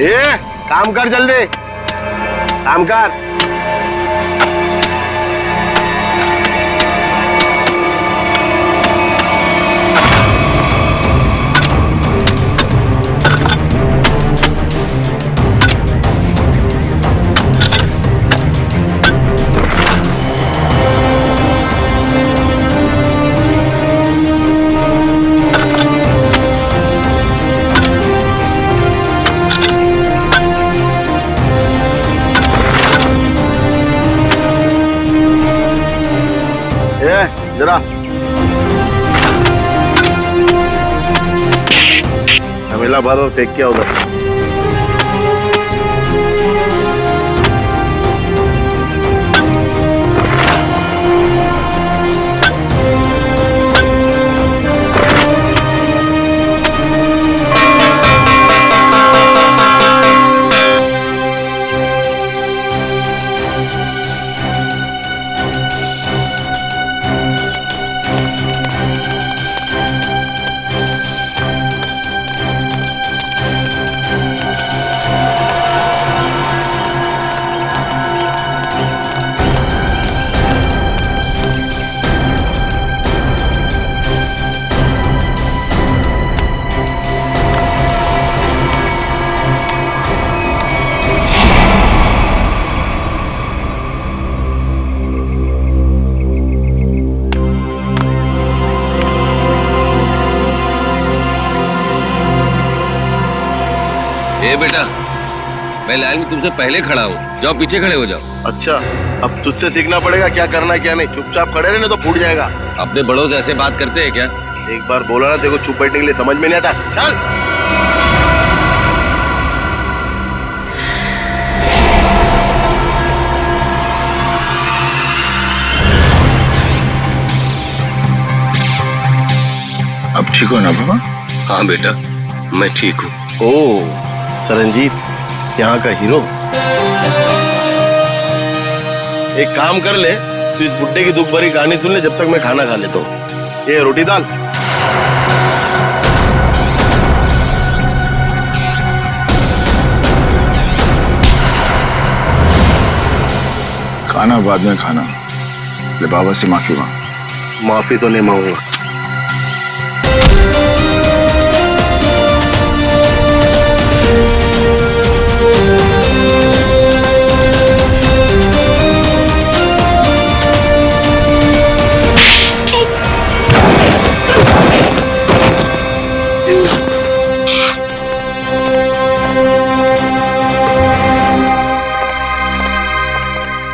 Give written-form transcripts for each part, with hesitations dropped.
ए, काम कर जल्दी, काम कर। जरा हमेला भर और फेंक किया उधर। ए बेटा, मैं लाइन में तुमसे पहले खड़ा हूँ, जाओ पीछे खड़े हो जाओ। अच्छा, अब तुझसे सीखना पड़ेगा क्या करना है क्या नहीं। चुपचाप खड़े रहने तो फूट जाएगा। अपने बड़ों से ऐसे बात करते हैं क्या? एक बार बोला ना, देखो चुप बैठने के लिए समझ में नहीं आता। चल अब ठीक हो ना बाबा? हाँ बेटा, मैं ठीक हूँ। ओ सरंजीत, यहाँ का हीरो। एक काम कर ले, तू इस बुड्ढे की दुख भरी कहानी सुन ले जब तक मैं खाना खा लेता हूँ। ये रोटी दाल। खाना बाद में खाना। ले बाबा से माफी मांग। माफी तो नहीं मांगूंगा।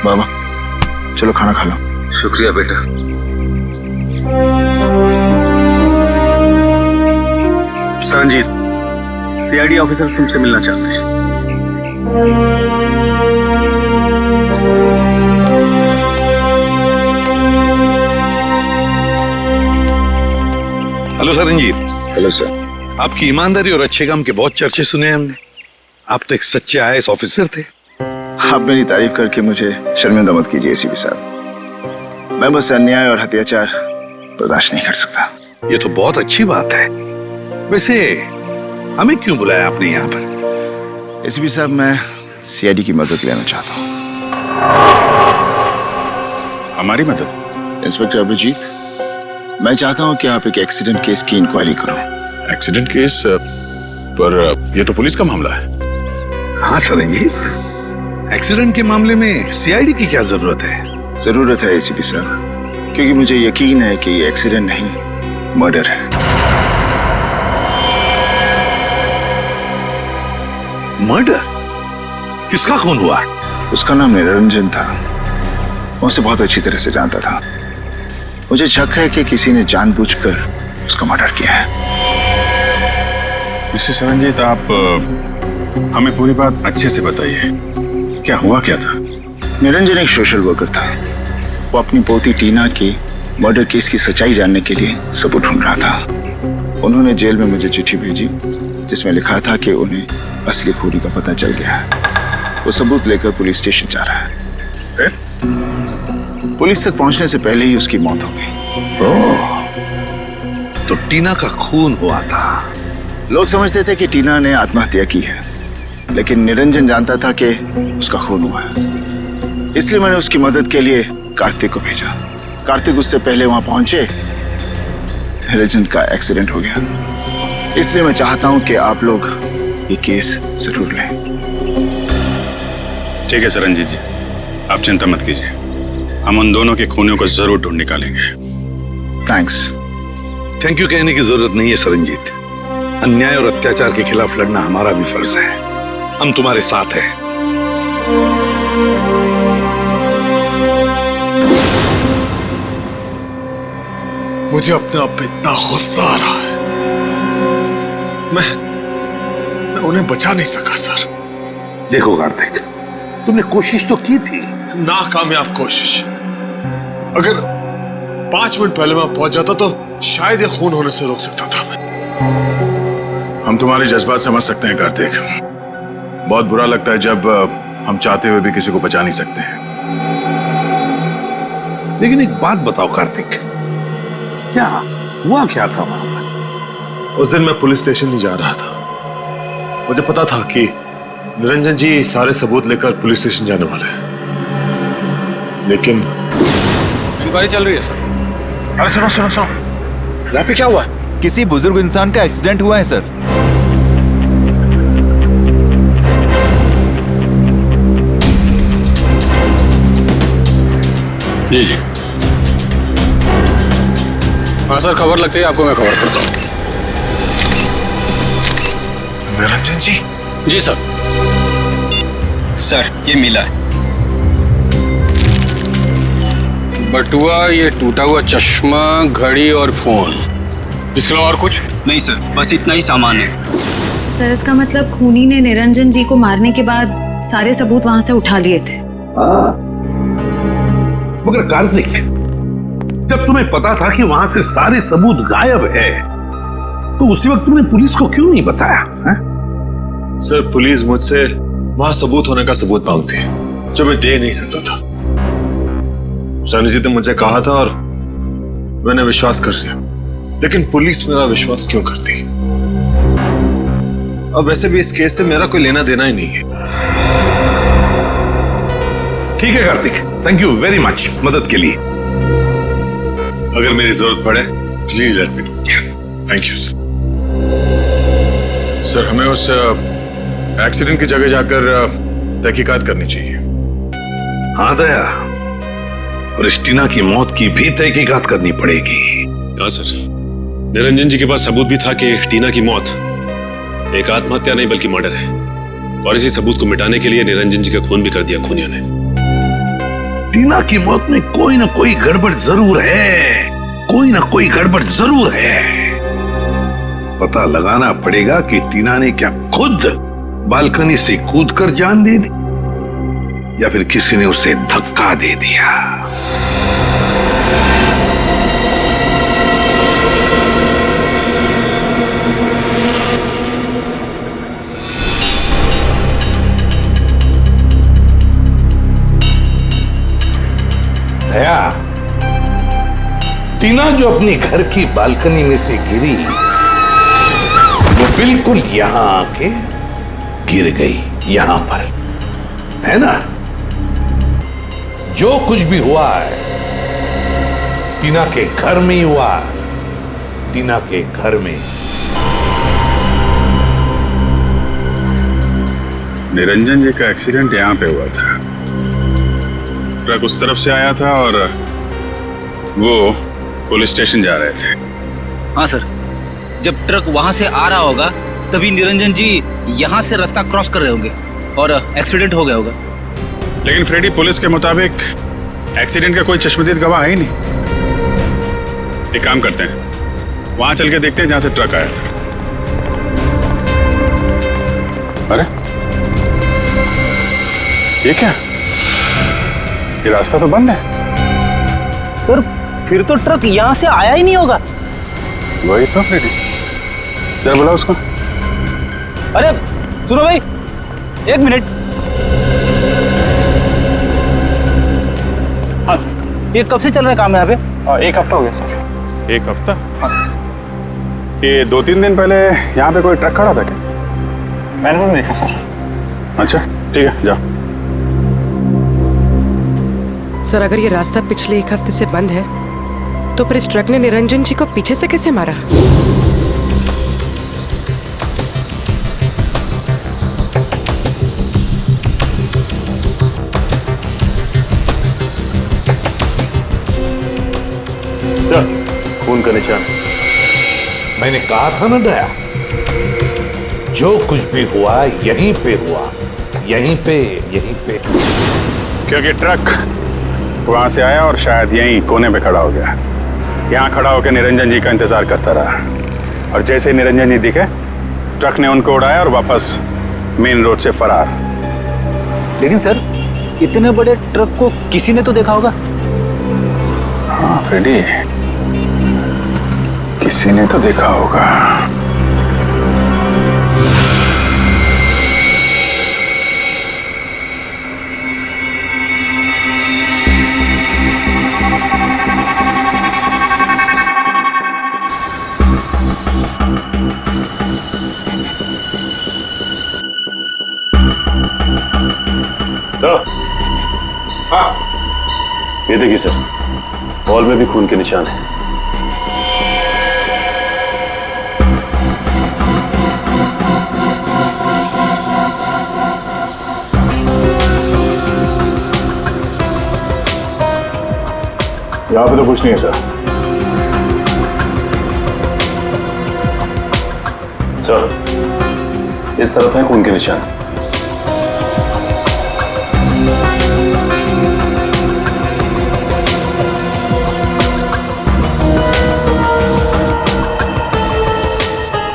बाबा चलो खाना खा लो। शुक्रिया बेटा। सरंजीत, सीआईडी ऑफिसर्स तुमसे मिलना चाहते हैं। हेलो सरंजीत। Hello sir. आपकी ईमानदारी और अच्छे काम के बहुत चर्चे सुने हमने। आप तो एक सच्चे आईएएस ऑफिसर थे। आप मेरी तारीफ करके मुझे शर्मिंदा मत कीजिए एसीपी साहब। मैं बस अन्याय और अत्याचार बर्दाश्त नहीं कर सकता। ये तो बहुत अच्छी बात है। वैसे हमें क्यों बुलाया आपने यहाँ पर? एसीपी साहब, मैं सीआईडी की मदद लेना चाहता हूँ। हमारी मदद? इंस्पेक्टर अभिजीत, मैं चाहता हूँ कि आप एक एक्सीडेंट केस की इंक्वायरी करो। Accident case? पर ये तो पुलिस का मामला है। हाँ सरंजीत, एक्सीडेंट के मामले में सीआईडी की क्या जरूरत है? जरूरत है एसीपी साहब, क्योंकि मुझे यकीन है कि ये एक्सीडेंट नहीं, मर्डर है। मर्डर? किसका खून हुआ? उसका नाम निरंजन था। मैं उसे बहुत अच्छी तरह से जानता था। मुझे शक है कि किसी ने जानबूझकर उसका मर्डर किया है। मिस्टर सरंजीत, आप हमें पूरी बात अच्छे से बताइए। क्या हुआ क्या था? निरंजन एक सोशल वर्कर था। वो अपनी पोती टीना की मर्डर केस की सच्चाई जानने के लिए सबूत ढूंढ रहा था। उन्होंने जेल में मुझे चिट्ठी भेजी जिसमें लिखा था कि उन्हें असली खूनी का पता चल गया है। वो सबूत लेकर पुलिस स्टेशन जा रहा है। पुलिस तक पहुंचने से पहले ही उसकी मौत हो गई। ओह, तो टीना का खून हुआ था। लोग समझते थे कि टीना ने आत्महत्या की है, लेकिन निरंजन जानता था कि उसका खून हुआ है, इसलिए मैंने उसकी मदद के लिए कार्तिक को भेजा। कार्तिक उससे पहले वहां पहुंचे, निरंजन का एक्सीडेंट हो गया। इसलिए मैं चाहता हूं कि आप लोग ये केस जरूर लें। ठीक है सरनजीत जी, आप चिंता मत कीजिए, हम उन दोनों के खूनियों को जरूर ढूंढ निकालेंगे। थैंक्स। थैंक यू कहने की जरूरत नहीं है सरनजीत। अन्याय और अत्याचार के खिलाफ लड़ना हमारा भी फर्ज है। हम तुम्हारे साथ हैं। मुझे अपने आप पे इतना गुस्सा आ रहा है। मैं उन्हें बचा नहीं सका सर। देखो कार्तिक, तुमने कोशिश तो की थी। नाकामयाब कोशिश। अगर 5 मिनट पहले मैं पहुंच जाता तो शायद ये खून होने से रोक सकता था मैं। हम तुम्हारे जज्बात समझ सकते हैं कार्तिक। बहुत बुरा लगता है जब हम चाहते हुए भी किसी को बचा नहीं सकते हैं। लेकिन एक बात बताओ कार्तिक, क्या हुआ क्या था वहां पर? उस दिन मैं पुलिस स्टेशन नहीं जा रहा था। मुझे पता था कि निरंजन जी सारे सबूत लेकर पुलिस स्टेशन जाने वाले हैं, लेकिन इंक्वायरी चल रही है सर। अरे सुनो सुनो सुनो, यहाँ पे क्या हुआ? किसी बुजुर्ग इंसान का एक्सीडेंट हुआ है सर। जी जी हाँ सर, खबर लगती है आपको मैं खबर करता हूँ। निरंजन जी? जी सर। सर ये मिला है। बटुआ, ये टूटा हुआ चश्मा, घड़ी और फोन। इसके अलावा और कुछ नहीं सर, बस इतना ही सामान है। सर इसका मतलब खूनी ने निरंजन जी को मारने के बाद सारे सबूत वहां से उठा लिए थे। मगर कार्तिक, जब तुम्हें पता था कि वहां से सारे सबूत गायब है, तो उसी वक्त तुमने पुलिस को क्यों नहीं बताया है? सर पुलिस मुझसे वहां सबूत होने का सबूत मांगती है जो मैं दे नहीं सकता था। सनी जी ने मुझे कहा था और मैंने विश्वास कर लिया, लेकिन पुलिस मेरा विश्वास क्यों करती? अब वैसे भी इस केस से मेरा कोई लेना देना ही नहीं है। ठीक है Kartik, thank you very much मदद के लिए। अगर मेरी जरूरत पड़े please let me know. Thank you sir. Sir, हमें उस एक्सीडेंट की जगह जाकर तहकीकात करनी चाहिए। हाँ दया, और इस टीना की मौत की भी तहकीकात करनी पड़ेगी। हाँ सर, निरंजन जी के पास सबूत भी था कि टीना की मौत एक आत्महत्या नहीं बल्कि मर्डर है, और इसी सबूत को मिटाने के लिए निरंजन जी का खून भी कर दिया खूनियों ने। टीना की मौत में कोई ना कोई गड़बड़ जरूर है, कोई ना कोई गड़बड़ जरूर है। पता लगाना पड़ेगा कि टीना ने क्या खुद बालकनी से कूदकर जान दे दी या फिर किसी ने उसे धक्का दे दिया। दया, टीना जो अपनी घर की बालकनी में से गिरी, वो बिल्कुल यहां आके गिर गई, यहां पर, है ना? जो कुछ भी हुआ है टीना के घर में ही हुआ, टीना के घर में। निरंजन जी का एक्सीडेंट यहाँ पे हुआ था। ट्रक उस तरफ से आया था और वो पुलिस स्टेशन जा रहे थे। हाँ सर, जब ट्रक वहां से आ रहा होगा तभी निरंजन जी यहाँ से रास्ता क्रॉस कर रहे होंगे और एक्सीडेंट हो गया होगा। लेकिन फ्रेडी, पुलिस के मुताबिक एक्सीडेंट का कोई चश्मदीद गवाह है ही नहीं। एक काम करते हैं, वहां चल के देखते हैं जहां से ट्रक आया था। अरे ये क्या, ये रास्ता तो बंद है। सर फिर तो ट्रक यहाँ से आया ही नहीं होगा। वही तो फ्रेडी, जरा बुला उसको। अरे सुनो भाई, एक मिनट। हाँ ये कब से चल रहा है काम यहाँ पे? 1 हफ्ता हो गया सर। 1 हफ्ता? ये 2-3 दिन पहले यहाँ पे कोई ट्रक खड़ा था क्या? मैंने तो नहीं देखा सर। अच्छा ठीक है, जाओ। सर, अगर ये रास्ता पिछले 1 हफ्ते से बंद है तो फिर इस ट्रक ने निरंजन जी को पीछे से कैसे मारा? सर, खून का निशान। मैंने कहा था ना दया, जो कुछ भी हुआ यहीं पे हुआ, यहीं पे। क्योंकि ट्रक वहां से आया और शायद यहीं कोने पे खड़ा हो गया। यहाँ खड़ा होकर निरंजन जी का इंतजार करता रहा और जैसे ही निरंजन जी दिखे, ट्रक ने उनको उड़ाया और वापस मेन रोड से फरार। लेकिन सर, इतने बड़े ट्रक को किसी ने तो देखा होगा। हाँ फ्रेडी, किसी ने तो देखा होगा। सर, हाँ, ये देखिए सर, वॉल में भी खून के निशान है। यहाँ पे तो कुछ नहीं है सर। सर, इस तरफ है खून के निशान।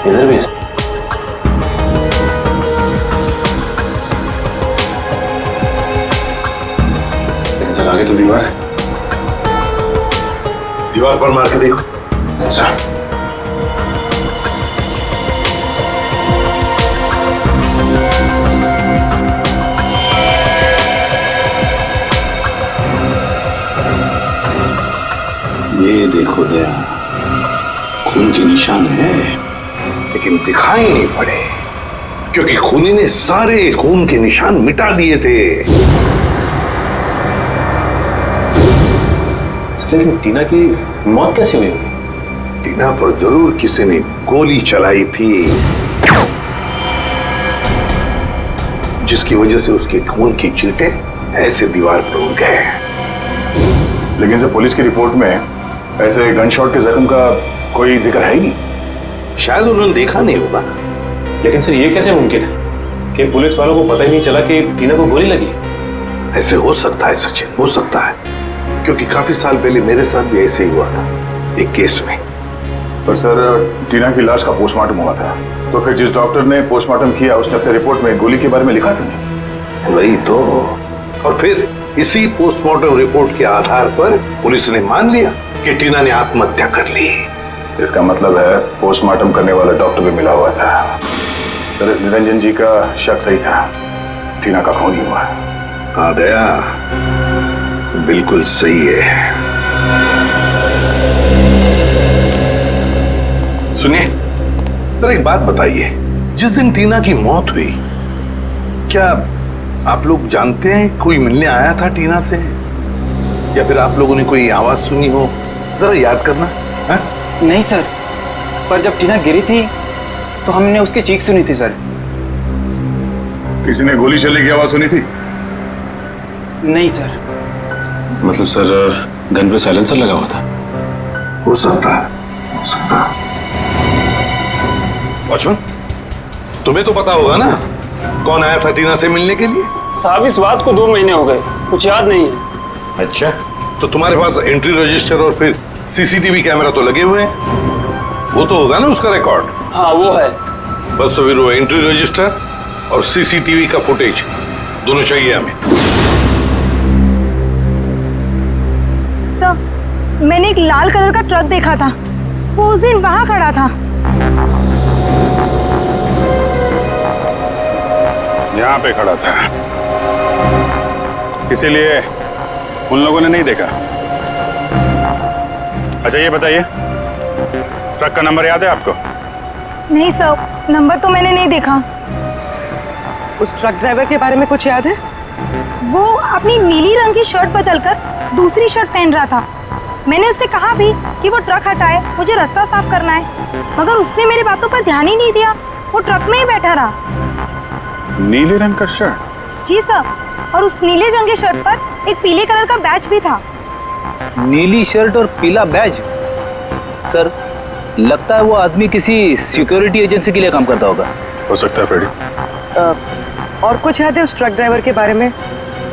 इधर भी। लेकिन सर, आगे तो दीवार है। दीवार पर मार के देखो। अच्छा। ये देखो दया, खून के निशान है, लेकिन दिखाई नहीं पड़े क्योंकि खूनी ने सारे खून के निशान मिटा दिए थे। लेकिन टीना की मौत कैसे हुई होगी? टीना पर जरूर किसी ने गोली चलाई थी, जिसकी वजह से उसके खून की चींटे ऐसे दीवार पर उड़ गए। लेकिन सर, पुलिस की रिपोर्ट में ऐसे गन शॉट के जख्म का कोई जिक्र है ही नहीं। शायद उन्होंने देखा नहीं होगा। लेकिन सर, ये कैसे मुमकिन है कि पुलिस वालों को पता ही नहीं चला कि टीना को गोली लगी? ऐसे हो सकता है सचिन, हो सकता है, क्योंकि काफी साल पहले मेरे साथ भी ऐसे ही हुआ था एक केस में। पर सर, टीना की लाश का पोस्टमार्टम हुआ था, तो फिर जिस डॉक्टर ने पोस्टमार्टम किया उसने अपने रिपोर्ट में गोली के बारे में लिखा था। वही तो। और फिर इसी पोस्टमार्टम रिपोर्ट के आधार पर पुलिस ने मान लिया कि टीना ने आत्महत्या कर ली। इसका मतलब है पोस्टमार्टम करने वाला डॉक्टर भी मिला हुआ था। सर, इस निरंजन जी का शक सही था, टीना का खून ही हुआ। हाँ दया, बिल्कुल सही है। सुनिए, जरा एक बात बताइए, जिस दिन टीना की मौत हुई, क्या आप लोग जानते हैं कोई मिलने आया था टीना से, या फिर आप लोगों ने कोई आवाज सुनी हो? जरा याद करना। है? नहीं सर, पर जब टीना गिरी थी तो हमने उसकी चीख सुनी थी सर। किसी ने गोली चलने की आवाज सुनी थी? नहीं सर। मतलब सर, गन पे साइलेंसर लगा हुआ था? हो सकता है, हो सकता है। वॉचमैन, तुम्हें तो पता होगा ना कौन आया था टीना से मिलने के लिए? साहब, इस बात को 2 महीने हो गए, कुछ याद नहीं है। अच्छा, तो तुम्हारे पास एंट्री रजिस्टर और फिर सीसीटीवी कैमरा तो लगे हुए हैं, वो तो होगा ना उसका रिकॉर्ड? हाँ, वो है। बस तो फिर वो एंट्री रजिस्टर और सीसीटीवी का फुटेज दोनों चाहिए हमें। सर, मैंने एक लाल कलर का ट्रक देखा था, वो उस दिन वहां खड़ा था। यहाँ पे खड़ा था, इसीलिए उन लोगों ने नहीं देखा। अच्छा, ये बताइए, ट्रक का नंबर याद है आपको? नहीं सर, नंबर तो मैंने नहीं देखा। उस ट्रक ड्राइवर के बारे में कुछ याद है? वो अपनी नीली रंग की शर्ट बदलकर दूसरी शर्ट पहन रहा था। मैंने उससे कहा भी कि वो ट्रक हटाए, मुझे रास्ता साफ करना है, मगर उसने मेरी बातों पर ध्यान ही नहीं दिया। वो ट्रक में ही बैठा रहा। नीले रंग का शर्ट? जी सर, और उस नीले रंग की शर्ट पर एक पीले कलर का बैच भी था। नीली शर्ट और पीला बैज? सर, लगता है वो आदमी किसी सिक्योरिटी एजेंसी के लिए काम करता होगा। हो सकता है फ्रेडी। और कुछ याद है उस ट्रक ड्राइवर के बारे में?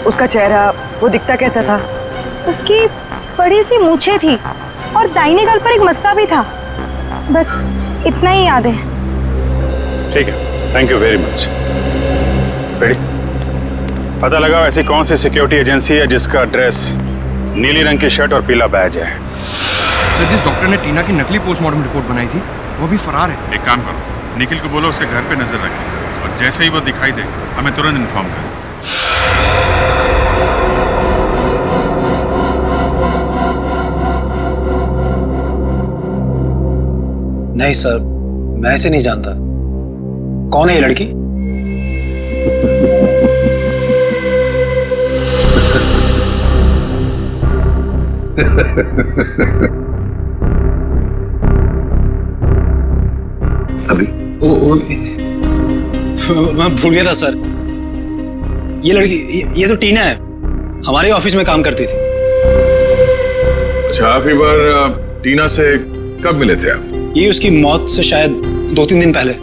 उसका चेहरा, वो दिखता कैसा था? उसकी बड़ी सी मूछें थी और दाहिने गाल पर एक मस्ता भी था। बस इतना ही याद है। ठीक है, thank you very much. Freddy, पता लगाओ ऐसी कौन सी सिक्योरिटी एजेंसी है जिसका ड्रेस नीली रंग की शर्ट और पीला बैज है। सर, जिस डॉक्टर ने टीना की नकली पोस्टमार्टम रिपोर्ट बनाई थी वो अभी फरार है। एक काम करो, निखिल को बोलो उसके घर पे नजर रखे और जैसे ही वो दिखाई दे हमें तुरंत इन्फॉर्म करें। नहीं सर, मैं ऐसे नहीं जानता। कौन है ये लड़की? अभी मैं भूल गया था सर। ये लड़की, ये तो टीना है, हमारे ऑफिस में काम करती थी। अच्छा, आखिरी बार टीना से कब मिले थे आप? ये उसकी मौत से शायद 2-3 दिन पहले।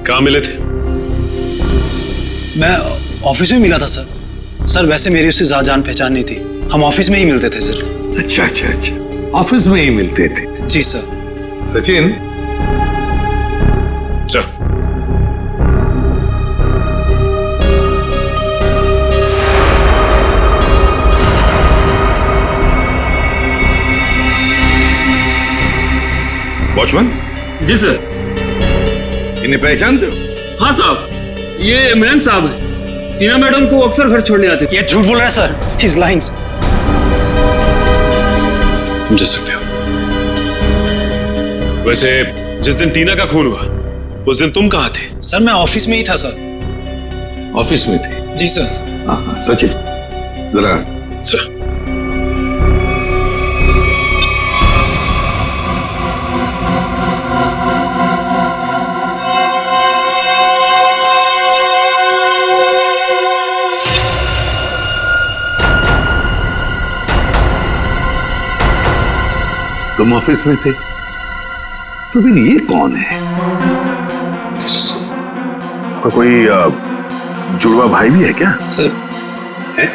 कहाँ मिले थे? मैं ऑफिस में मिला था सर। सर, वैसे मेरी उससे ज्यादा जान पहचान नहीं थी, हम ऑफिस में ही मिलते थे सिर्फ। अच्छा अच्छा अच्छा, ऑफिस में ही मिलते थे। जी सर। सचिन, चल। वॉचमैन? जी सर। इन्हें पहचानते हो? हाँ साहब, ये इमरान साहब है। टीना मैडम को अक्सर घर छोड़ने आते थे। ये झूठ बोल रहा है सर, ही इज लाइंग। तुम जा सकते हो। वैसे जिस दिन टीना का खून हुआ उस दिन तुम कहाँ थे? सर, मैं ऑफिस में ही था सर। ऑफिस में थे? जी सर। हाँ, सचिन जरा। तुम ऑफिस में थे तो फिर ये कौन है? तो कोई जुड़वा भाई भी है क्या? सर, है?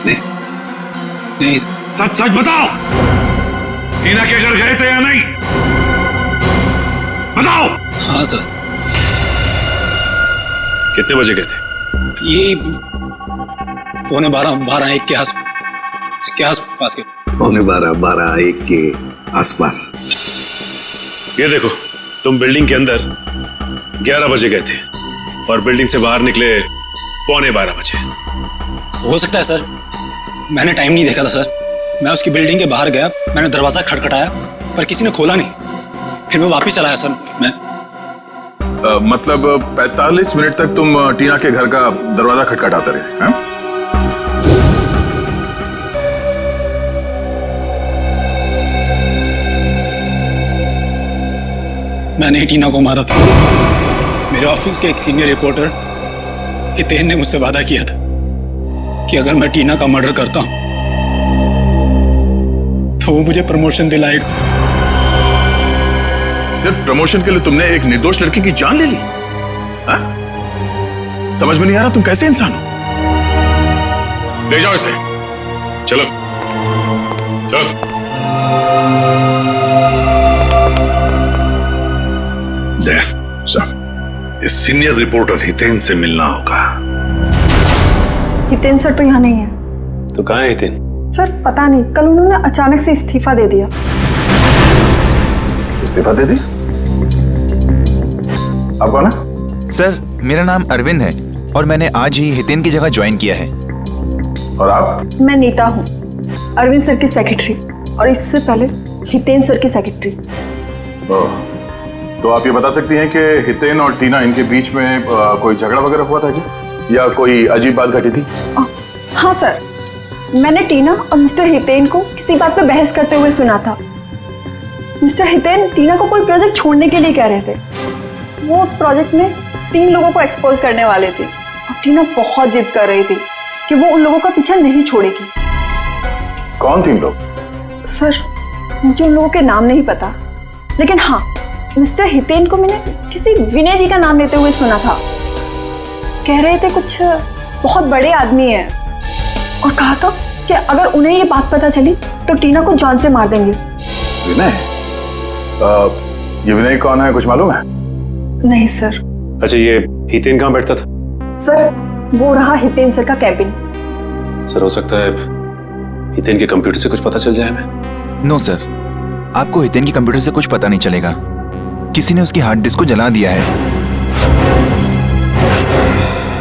नहीं। सच सच बताओ, टीना के घर गए थे या नहीं? बताओ। हाँ सर। कितने बजे गए थे? ये 12:15-1 के आसपास के। 12:15-1 के आसपास। ये देखो, तुम बिल्डिंग के अंदर 11 बजे गए थे और बिल्डिंग से बाहर निकले 11:15 बजे। हो सकता है सर, मैंने टाइम नहीं देखा था सर। मैं उसकी बिल्डिंग के बाहर गया, मैंने दरवाजा खटखटाया पर किसी ने खोला नहीं। फिर मैं वापस चला आया सर। मैं मतलब 45 मिनट तक तुम टीना के घर का दरवाजा खटखटाते रहे हैं? मैंने टीना को मारा था। मेरे ऑफिस के एक सीनियर रिपोर्टर हितेन ने मुझसे वादा किया था कि अगर मैं टीना का मर्डर करता हूं तो वो मुझे प्रमोशन दिलाएगा। सिर्फ प्रमोशन के लिए तुमने एक निर्दोष लड़की की जान ले ली? हाँ? समझ में नहीं आ रहा तुम कैसे इंसान हो? ले जाओ इसे। चलो चलो। इस सीनियर रिपोर्टर हितेन से मिलना होगा। हितेन सर तो यहाँ नहीं है। तो कहाँ है हितेन? सर पता नहीं, कल उन्होंने अचानक से इस्तीफा दे दिया। इस्तीफा दे दी? आप कौन है? सर, मेरा नाम अरविंद है और मैंने आज ही हितेन की जगह ज्वाइन किया है। और आप? मैं नीता हूँ, अरविंद सर की सेक्रेटरी, और इससे पहले हितेन सर की सेक्रेटरी। तो आप ये बता सकती हैं कि हितेन और टीना इनके बीच में कोई झगड़ा वगैरह हुआ था क्या, या कोई अजीब बात घटी थी? हाँ सर, मैंने टीना और मिस्टर हितेन को किसी बात पे बहस करते हुए सुना था। मिस्टर हितेन टीना को कोई प्रोजेक्ट छोड़ने के लिए कह रहे थे। वो उस प्रोजेक्ट में 3 लोगों को एक्सपोज करने वाले थे और टीना बहुत जिद कर रही थी कि वो उन लोगों का पीछा नहीं छोड़ेगी। कौन 3 लोग? सर, मुझे उन लोगों के नाम नहीं पता, लेकिन हाँ, मिस्टर हितेन को मैंने किसी विनय जी का नाम लेते हुए सुना था। कह रहे थे कुछ बहुत बड़े आदमी हैं और कहा था कि अगर उन्हें ये बात पता चली तो टीना को जान से मार देंगे। विनय? ये विनय कौन है, कुछ मालूम है? नहीं सर। अच्छा, ये हितेन कहाँ बैठता था? सर, वो रहा हितेन सर का कैबिन। सर, हो सकता है हितेन के कंप्यूटर से कुछ पता चल जाए हमें। नो सर, आपको हितेन के कंप्यूटर से कुछ पता नहीं चलेगा। किसी ने उसकी हार्ड डिस्क को जला दिया है।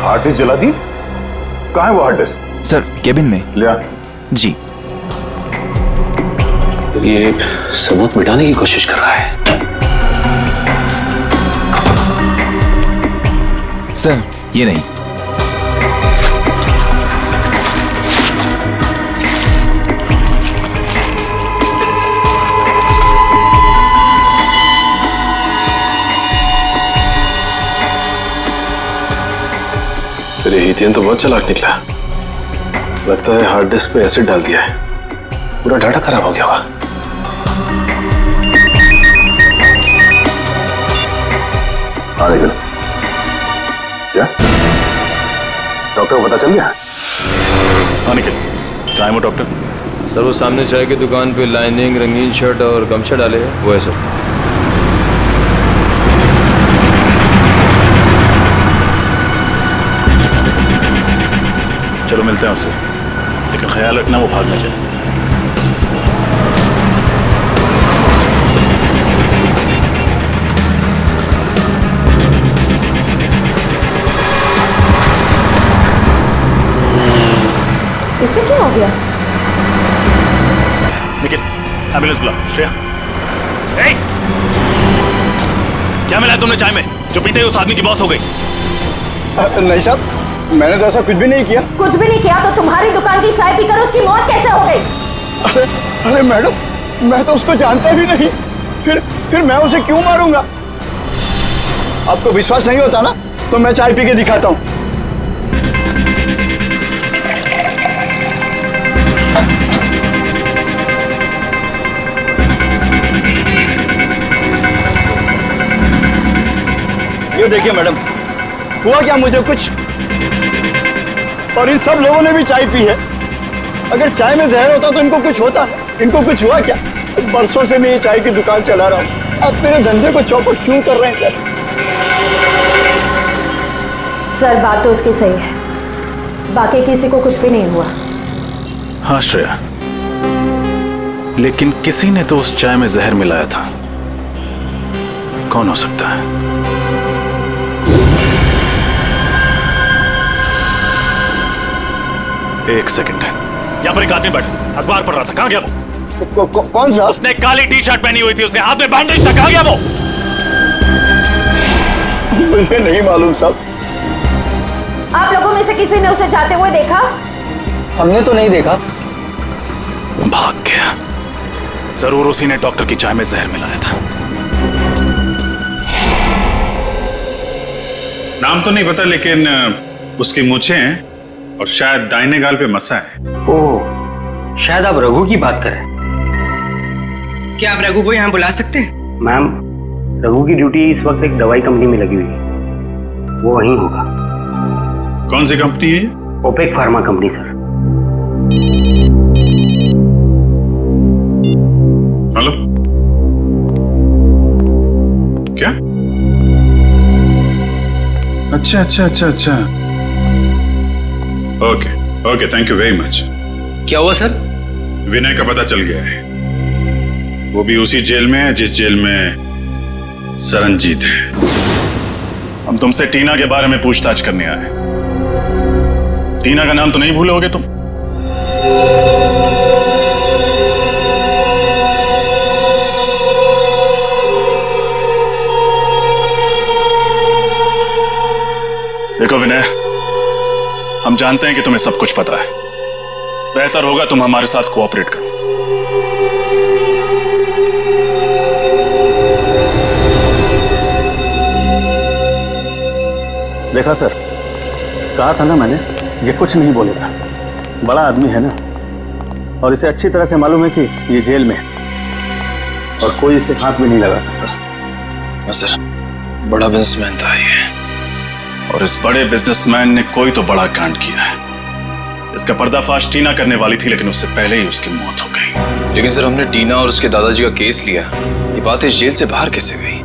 हार्ड डिस्क जला दी? कहाँ है वो हार्ड डिस्क? सर, केबिन में। लिया जी। ये सबूत मिटाने की कोशिश कर रहा है। सर, ये नहीं। सर, ये हितेन तो बहुत चालाक निकला। लगता है हार्ड डिस्क पे एसिड डाल दिया है, पूरा डाटा खराब हो गया होगा। हाँ, निकल। क्या डॉक्टर को पता चल गया? हाँ निखिल, कहाँ है वो डॉक्टर? सर, वो सामने चाय की दुकान पे लाइनिंग, रंगीन शर्ट और गमछा डाले हैं, वो है सर। चलो मिलते हैं उससे, लेकिन ख्याल रखना वो भाग न जाए। इसे क्या हो गया? निखिल, एम्बुलेंस बुला। श्रेया, ए! क्या मिला तुमने चाय में जो पीते ही उस आदमी की मौत हो गई? नहीं साहब, मैंने तो ऐसा कुछ भी नहीं किया। कुछ भी नहीं किया तो तुम्हारी दुकान की चाय पीकर उसकी मौत कैसे हो गई? अरे मैडम, मैं तो उसको जानता भी नहीं, फिर मैं उसे क्यों मारूंगा? आपको विश्वास नहीं होता ना, तो मैं चाय पी के दिखाता हूँ। ये देखिए मैडम, हुआ क्या मुझे कुछ, और इन सब लोगों ने भी चाय पी है। अगर चाय में जहर होता तो इनको कुछ होता, इनको कुछ हुआ क्या? बरसों से मैं ये चाय की दुकान चला रहा हूँ, अब मेरे धंधे को चौपट क्यों कर रहे हैं सर? सर, बात तो उसकी सही है, बाकी किसी को कुछ भी नहीं हुआ। हाँ श्रेया, लेकिन किसी ने तो उस चाय में जहर मिलाया था। कौन हो सकता है? एक सेकंड, यहाँ पर एक आदमी बैठा अखबार पढ़ रहा था, कहाँ गया वो? कौन सा? उसने काली टी शर्ट पहनी हुई थी, उसके हाथ में बैंडेज था, कहाँ गया वो? मुझे नहीं मालूम साहब। आप लोगों में से किसी ने उसे जाते हुए देखा? हमने तो नहीं देखा। भाग गया। जरूर उसी ने डॉक्टर की चाय में जहर मिलाया था। नाम तो नहीं पता, लेकिन उसकी मूछें हैं और शायद दाहिने गाल पे मसा है। ओह, शायद आप रघु की बात करें। क्या आप रघु को यहाँ बुला सकते हैं? मैम, रघु की ड्यूटी इस वक्त एक दवाई कंपनी में लगी हुई है, वो वहीं होगा। कौन सी कंपनी है? ओपेक फार्मा कंपनी सर। हेलो, क्या? अच्छा अच्छा अच्छा अच्छा, okay okay, thank you very much. क्या हुआ सर? विनय का पता चल गया है, वो भी उसी जेल में है जिस जेल में सरनजीत है। हम तुमसे टीना के बारे में पूछताछ करने आए। टीना का नाम तो नहीं भूलोगे तुम? देखो विनय, हम जानते हैं कि तुम्हें सब कुछ पता है। बेहतर होगा तुम हमारे साथ कोऑपरेट करो। देखा सर, कहा था ना मैंने, ये कुछ नहीं बोलेगा। बड़ा आदमी है ना, और इसे अच्छी तरह से मालूम है कि ये जेल में है और कोई इसे हाथ भी नहीं लगा सकता। सर, बड़ा बिजनेसमैन था ये, और इस बड़े बिजनेसमैन ने कोई तो बड़ा कांड किया है। इसका पर्दाफाश टीना करने वाली थी, लेकिन उससे पहले ही उसकी मौत हो गई। लेकिन सर, हमने टीना और उसके दादाजी का केस लिया, ये बात इस जेल से बाहर कैसे गई?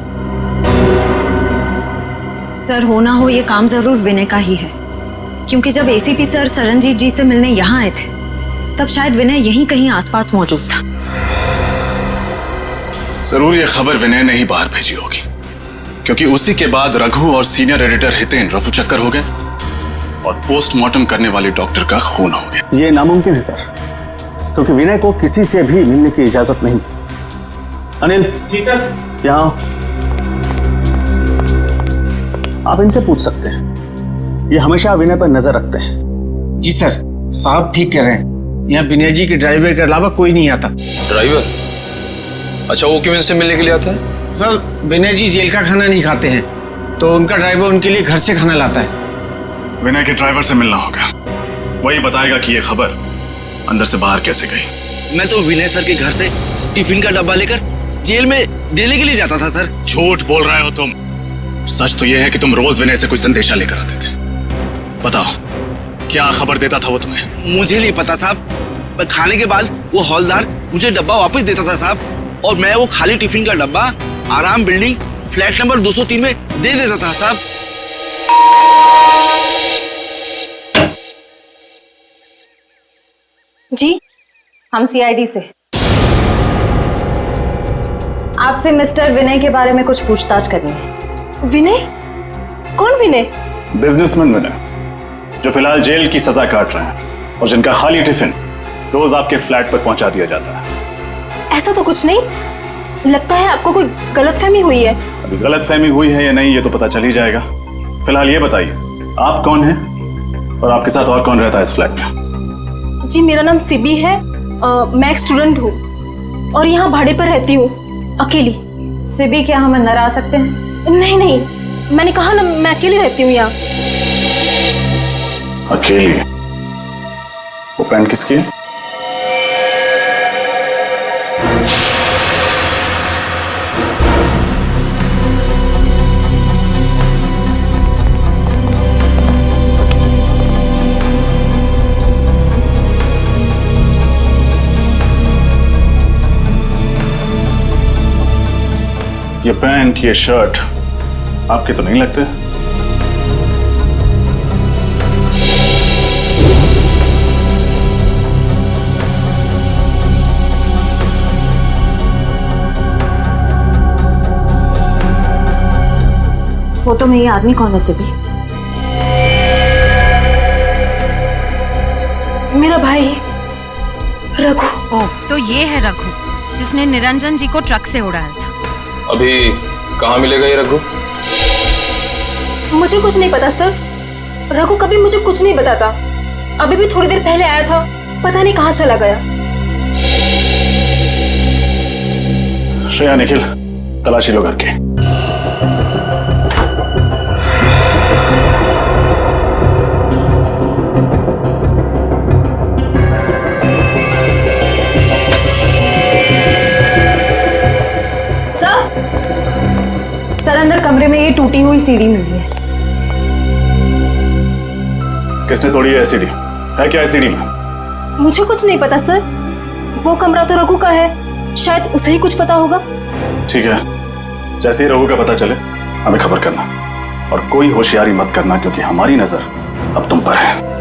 सर, हो ना हो ये काम जरूर विनय का ही है, क्योंकि जब एसीपी सर सरनजीत जी से मिलने यहाँ आए थे तब शायद विनय यहीं कहीं आसपास मौजूद था। जरूर ये खबर विनय ने ही बाहर भेजी होगी, क्योंकि उसी के बाद रघु और सीनियर एडिटर हितेन रफू चक्कर हो गए और पोस्टमार्टम करने वाले डॉक्टर का खून हो गया। ये नामुमकिन है सर, क्योंकि विनय को किसी से भी मिलने की इजाजत नहीं। अनिल जी सर, यहाँ आप इनसे पूछ सकते हैं, ये हमेशा विनय पर नजर रखते हैं। जी सर, साहब ठीक कह रहे हैं, यहाँ विनय जी के ड्राइवर के अलावा कोई नहीं आता। ड्राइवर? अच्छा, वो क्यों इनसे मिलने के लिए आता है? सर, विनय जी जेल का खाना नहीं खाते हैं, तो उनका ड्राइवर उनके लिए घर से खाना लाता है। विनय के ड्राइवर से मिलना होगा, वही बताएगा कि ये खबर अंदर से बाहर कैसे गई। मैं तो विनय सर के घर से टिफिन का डब्बा लेकर जेल में देने के लिए जाता था सर। झूठ बोल रहे हो तुम। सच तो यह है कि तुम रोज विनय से कोई संदेशा लेकर आते थे। बताओ, क्या खबर देता था वो तुम्हें? मुझे नहीं पता साहब। खाने के बाद वो हौलदार मुझे डब्बा वापस देता था साहब, और मैं वो खाली टिफिन का डब्बा आराम बिल्डिंग फ्लैट नंबर 203 में दे देता था साहब। जी, हम सीआईडी से। आपसे मिस्टर विनय के बारे में कुछ पूछताछ करनी है। विनय? कौन विनय? बिजनेसमैन विनय, जो फिलहाल जेल की सजा काट रहे हैं और जिनका खाली टिफिन रोज आपके फ्लैट पर पहुंचा दिया जाता है। ऐसा तो कुछ नहीं, लगता है आपको कोई गलतफहमी हुई है। अभी गलतफहमी हुई है या नहीं ये तो पता चल ही जाएगा। फिलहाल ये बताइए, आप कौन हैं और आपके साथ और कौन रहता है इस फ्लैट में? जी, मेरा नाम सिबी है, मैं एक स्टूडेंट हूँ और यहाँ भाड़े पर रहती हूँ, अकेली। सिबी, क्या हम अंदर आ सकते हैं? नहीं नहीं, मैंने कहा ना, मैं अकेली रहती हूँ यहाँ। अकेली? वो पेन किसकी है? ये पैंट, ये शर्ट आपके तो नहीं लगते? फोटो में ये आदमी कौन है सिबी? मेरा भाई रघु। ओ, तो ये है रघु जिसने निरंजन जी को ट्रक से उड़ाया था। अभी कहाँ मिलेगा ये रघु? मुझे कुछ नहीं पता सर, रघु कभी मुझे कुछ नहीं बताता। अभी भी थोड़ी देर पहले आया था, पता नहीं कहाँ चला गया। श्रेया, निखिल, तलाशी लो घर के। सर, अंदर कमरे में ये टूटी हुई सीढ़ी मिली है। किसने तोड़ी है सीढ़ी? है क्या है सीढ़ी में? मुझे कुछ नहीं पता सर, वो कमरा तो रघु का है, शायद उसे ही कुछ पता होगा। ठीक है, जैसे ही रघु का पता चले हमें खबर करना, और कोई होशियारी मत करना, क्योंकि हमारी नजर अब तुम पर है।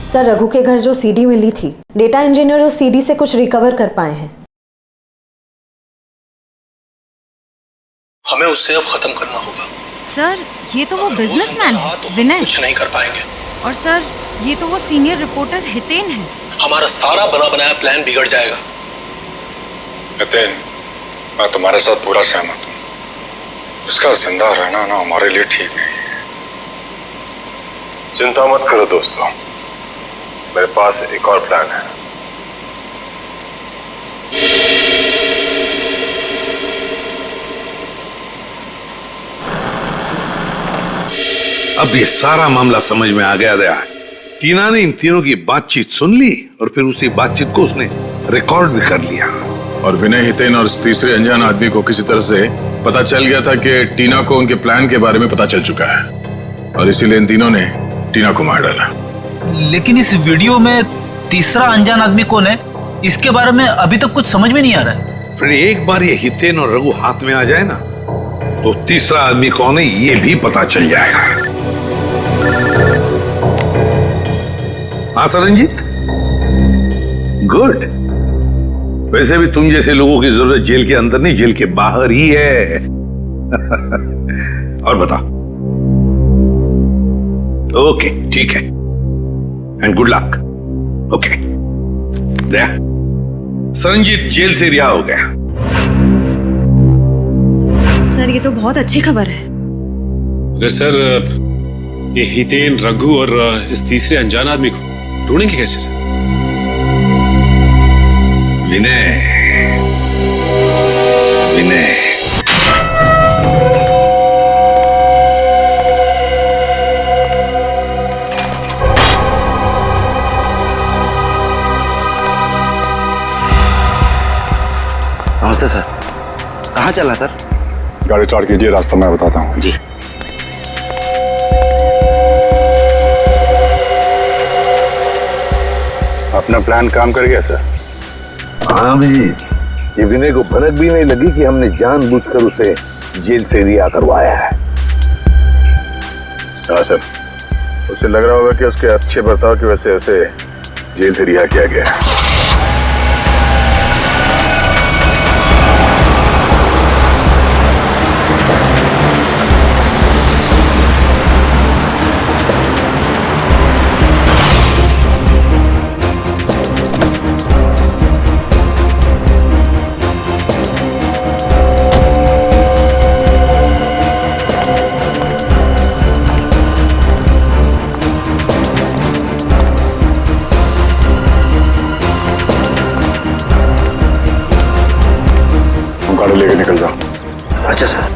सर, रघु के घर जो सीडी मिली थी, डेटा इंजीनियर उस सीडी से कुछ रिकवर कर पाए हैं। हमें उससे अब खत्म करना होगा। सर, ये तो वो बिजनेसमैन है विनय। कुछ नहीं कर पाएंगे। और सर, ये तो वो सीनियर रिपोर्टर हितेन है। हमारा सारा बना बनाया प्लान बिगड़ जाएगा। हितेन, मैं तुम्हारे साथ पूरा सहमत हूँ। उसका जिंदा रहना ना हमारे लिए ठीक नहीं है। चिंता मत करो दोस्तों, मेरे पास एक और प्लान है। अब ये सारा मामला समझ में आ गया। टीना ने इन तीनों की बातचीत सुन ली और फिर उसी बातचीत को उसने रिकॉर्ड भी कर लिया। और विनय, हितेन और इस तीसरे अनजान आदमी को किसी तरह से पता चल गया था कि टीना को उनके प्लान के बारे में पता चल चुका है और इसीलिए इन तीनों ने टीना को मार डाला। लेकिन इस वीडियो में तीसरा अनजान आदमी कौन है, इसके बारे में अभी तक कुछ समझ में नहीं आ रहा है। फिर एक बार ये हितेन और रघु हाथ में आ जाए ना, तो तीसरा आदमी कौन है ये भी पता चल जाएगा। हाँ सरनजीत, गुड। वैसे भी तुम जैसे लोगों की जरूरत जेल के अंदर नहीं, जेल के बाहर ही है। और बता। ओके, ठीक है, and good luck. Okay, Daya, Saranjeet jail से रिहा हो गया। सर ये तो बहुत अच्छी खबर है। अगर सर ये हितेन, रघु और इस तीसरे अनजान आदमी को ढूंढेंगे कैसे सर? विनय, विनय, नमस्ते सर। कहाँ चलना सर? गाड़ी स्टार्ट कीजिए, रास्ता मैं बताता हूँ। जी। अपना प्लान काम कर गया सर? हाँ भी, ये विनय को भनक भी नहीं लगी कि हमने जानबूझकर उसे जेल से रिहा करवाया है। हाँ सर, उसे लग रहा होगा कि उसके अच्छे बर्ताव की वजह से उसे जेल से रिहा किया गया है। गाड़ी लेके निकल जाओ। अच्छा सर।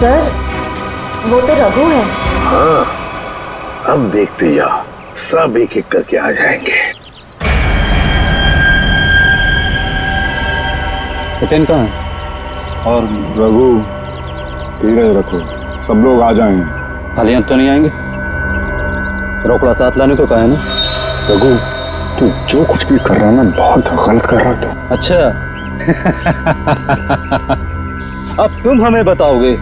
सर वो तो रघु है। हाँ, अब देखते जाओ, सब एक एक करके आ जाएंगे। हितेन कहाँ है? और रघु? धीरज रखो, सब लोग आ जाएंगे। खाली अब तो नहीं आएंगे। रोकड़ा साथ लाने को कहा है ना। रघु, तू जो कुछ भी कर रहा है ना, बहुत गलत कर रहा है तू। अच्छा अब तुम हमें बताओगे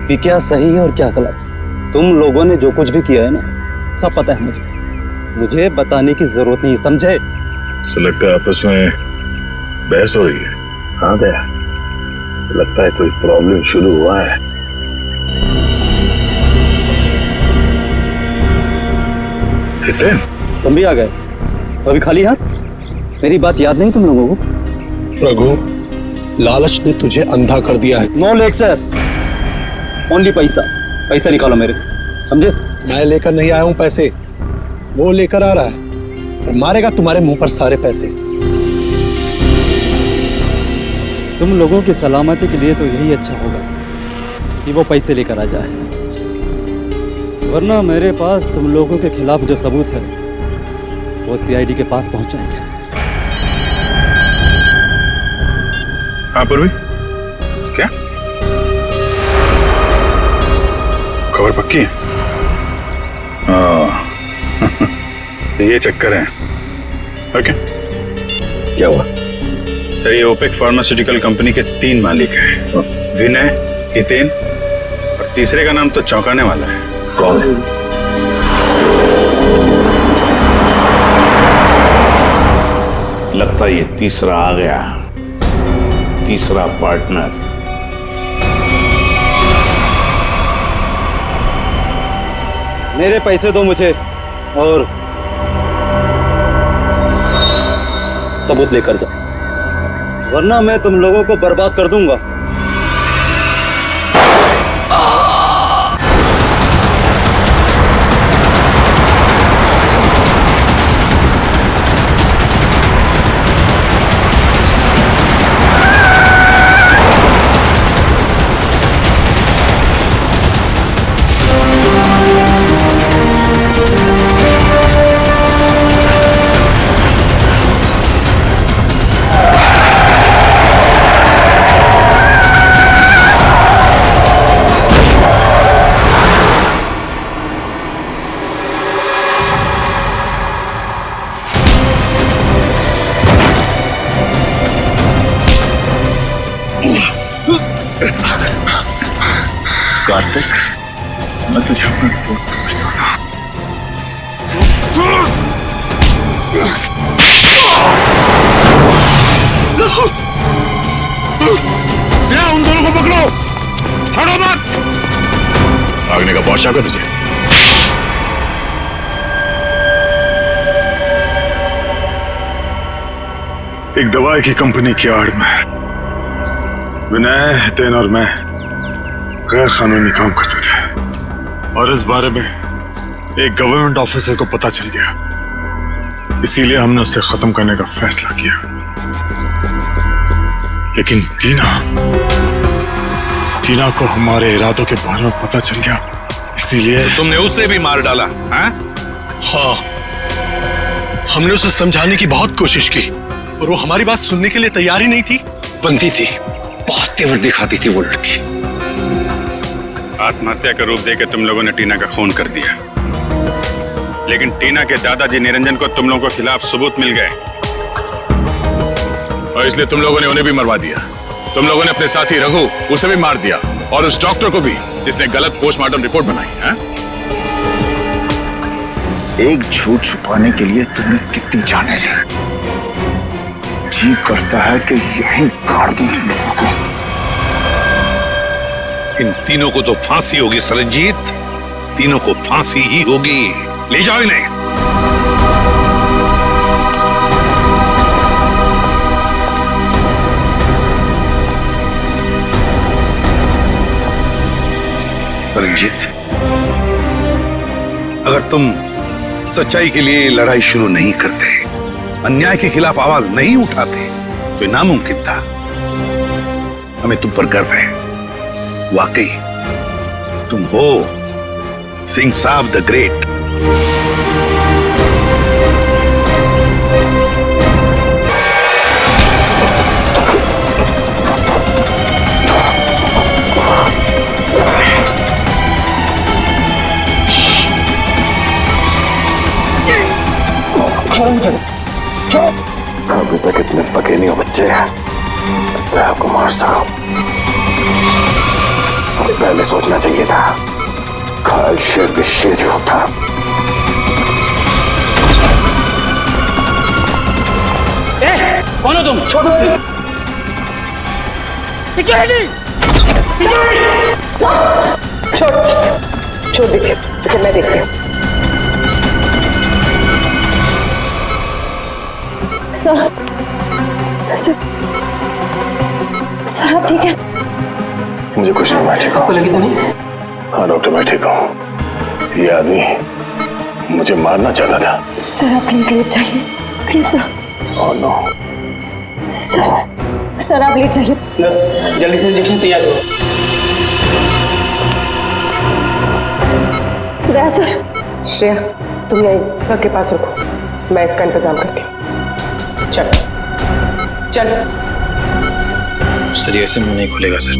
कि क्या सही है और क्या गलत। तुम लोगों ने जो कुछ भी किया है ना, सब पता है मुझे बताने की जरूरत नहीं, समझे? ऐसा लगता है आपस में बहस हो रही है। हाँ दया, लगता है कोई प्रॉब्लम शुरू हुआ है। हितेन, तुम भी आ गए? तो अभी खाली हाथ? मेरी बात याद नहीं तुम लोगों को? रघु, लालच ने तुझे अंधा कर दिया है। नो लेक्चर, ओनली पैसा। पैसा निकालो मेरे, समझे? मैं लेकर नहीं आया हूं पैसे, वो लेकर आ रहा है और मारेगा तुम्हारे मुंह पर सारे पैसे। तुम लोगों की सलामती के लिए तो यही अच्छा होगा कि वो पैसे लेकर आ जाए, वरना मेरे पास तुम लोगों के खिलाफ जो सबूत है वो सीआईडी के पास पहुंच जाएंगे। हाँ पूर्वी, क्या खबर पक्की है? ये चक्कर है। ओके, क्या हुआ? सर ये ओपेक फार्मास्यूटिकल कंपनी के 3 मालिक हैं, विनय, हितेन और तीसरे का नाम तो चौंकाने वाला है। कौन है? लगता है ये तीसरा आ गया, तीसरा पार्टनर। मेरे पैसे दो मुझे और सबूत लेकर जाओ, वरना मैं तुम लोगों को बर्बाद कर दूंगा। कार्तिक, मैं तुझे अपना दोस्त समझता था। उन दोनों को पकड़ो, छोड़ो मत। भागने का बहुत शौक है तुझे? एक दवाई की कंपनी की आड़ में विनय, हितेन और मैं गैर कानूनी काम करते थे, और इस बारे में एक गवर्नमेंट ऑफिसर को पता चल गया, इसीलिए हमने उसे खत्म करने का फैसला किया। लेकिन टीना को हमारे इरादों के बारे में पता चल गया, इसीलिए तुमने उसे भी मार डाला? हाँ, हमने उसे समझाने की बहुत कोशिश की और वो हमारी बात सुनने के लिए तैयार ही नहीं थी। बंदी थी, बहुत तेवर दिखाती थी वो लड़की। आत्महत्या का रूप देकर तुम लोगों ने टीना का खून कर दिया, लेकिन टीना के दादाजी निरंजन को तुम लोगों के खिलाफ सबूत मिल गए, और इसलिए तुम लोगों ने उन्हें भी मरवा दिया। तुम लोगों ने अपने साथी रघु, उसे भी मार दिया, और उस डॉक्टर को भी जिसने गलत पोस्टमार्टम रिपोर्ट बनाई है। एक झूठ छुपाने के लिए तुमने कितनी जाने ली। जी करता है कि यहीं काट दूं तुम लोगों को। इन तीनों को तो फांसी होगी सरनजीत, तीनों को फांसी ही होगी। ले जाओ इन्हें। सरनजीत, अगर तुम सच्चाई के लिए लड़ाई शुरू नहीं करते, अन्याय के खिलाफ आवाज नहीं उठाते, तो ये नामुमकिन था। हमें तुम पर गर्व है, वाकई तुम हो सिंह साहब द ग्रेट। अभी तक इतने पके नहीं हो बच्चे, तो आपको मार सको। पहले सोचना चाहिए था, घायल शेर भी शेर ही होता। कौन हो तुम? छोड़ो सिक्योरिटी, छोड़ देखिए, इसे मैं देखती हूँ। सर आप ठीक है? मुझे कुछ नहीं, मैं ठीक हूँ। आपको लगी तो नहीं? हाँ डॉक्टर, मैं ठीक हूँ। ये आदमी मुझे मारना चाहता था। सर आप प्लीज लेट जाइए, please sir. Oh no sir. Sir आप ले जाइए। नर्स जल्दी से इंजेक्शन तैयार करो। दया सर। श्रेया तुम यहीं सर के पास रुको, मैं इसका इंतजाम करती हूँ। चल चल। सर ये ऐसे मुंह नहीं खुलेगा सर।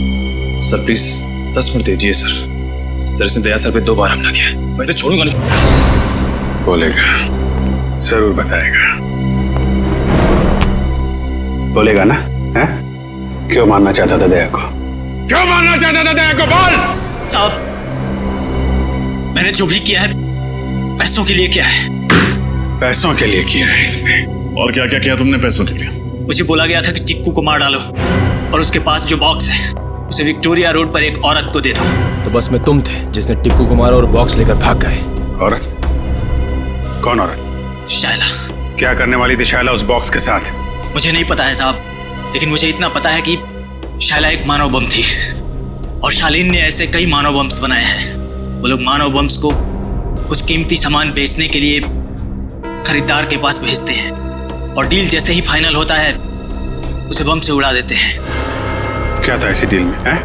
सर प्लीज 10 मिनट दीजिए सर। सर इसने दया सर पे 2 बार हमला किया, वैसे छोड़ूंगा नहीं। बोलेगा, जरूर बताएगा। बोलेगा ना? हैं? क्यों मारना चाहता था दया को? क्यों मारना चाहता था दया को? बोल। साहब मैंने जो भी किया है पैसों के लिए किया है। पैसों के लिए किया है इसने? और क्या क्या किया तुमने पैसों के लिए? मुझे बोला गया था कि चिक्कू को मार डालो और उसके पास जो बॉक्स है उसे विक्टोरिया रोड पर एक औरत को दे दो। तो बस में तुम थे जिसने टिक्कू को मारा और बॉक्स लेकर भाग गए। औरत? कौन औरत? शायला। क्या करने वाली थी शायला उस बॉक्स के साथ? मुझे नहीं पता है साहब, लेकिन मुझे इतना पता है कि शायला एक मानव बम थी और शालीन ने ऐसे कई मानव बम्स बनाए हैं। वो लोग मानव बम्स को कुछ कीमती सामान बेचने के लिए खरीदार के पास भेजते हैं और डील जैसे ही फाइनल होता है उसे बम से उड़ा देते हैं। क्या था इसी डील में? हैं?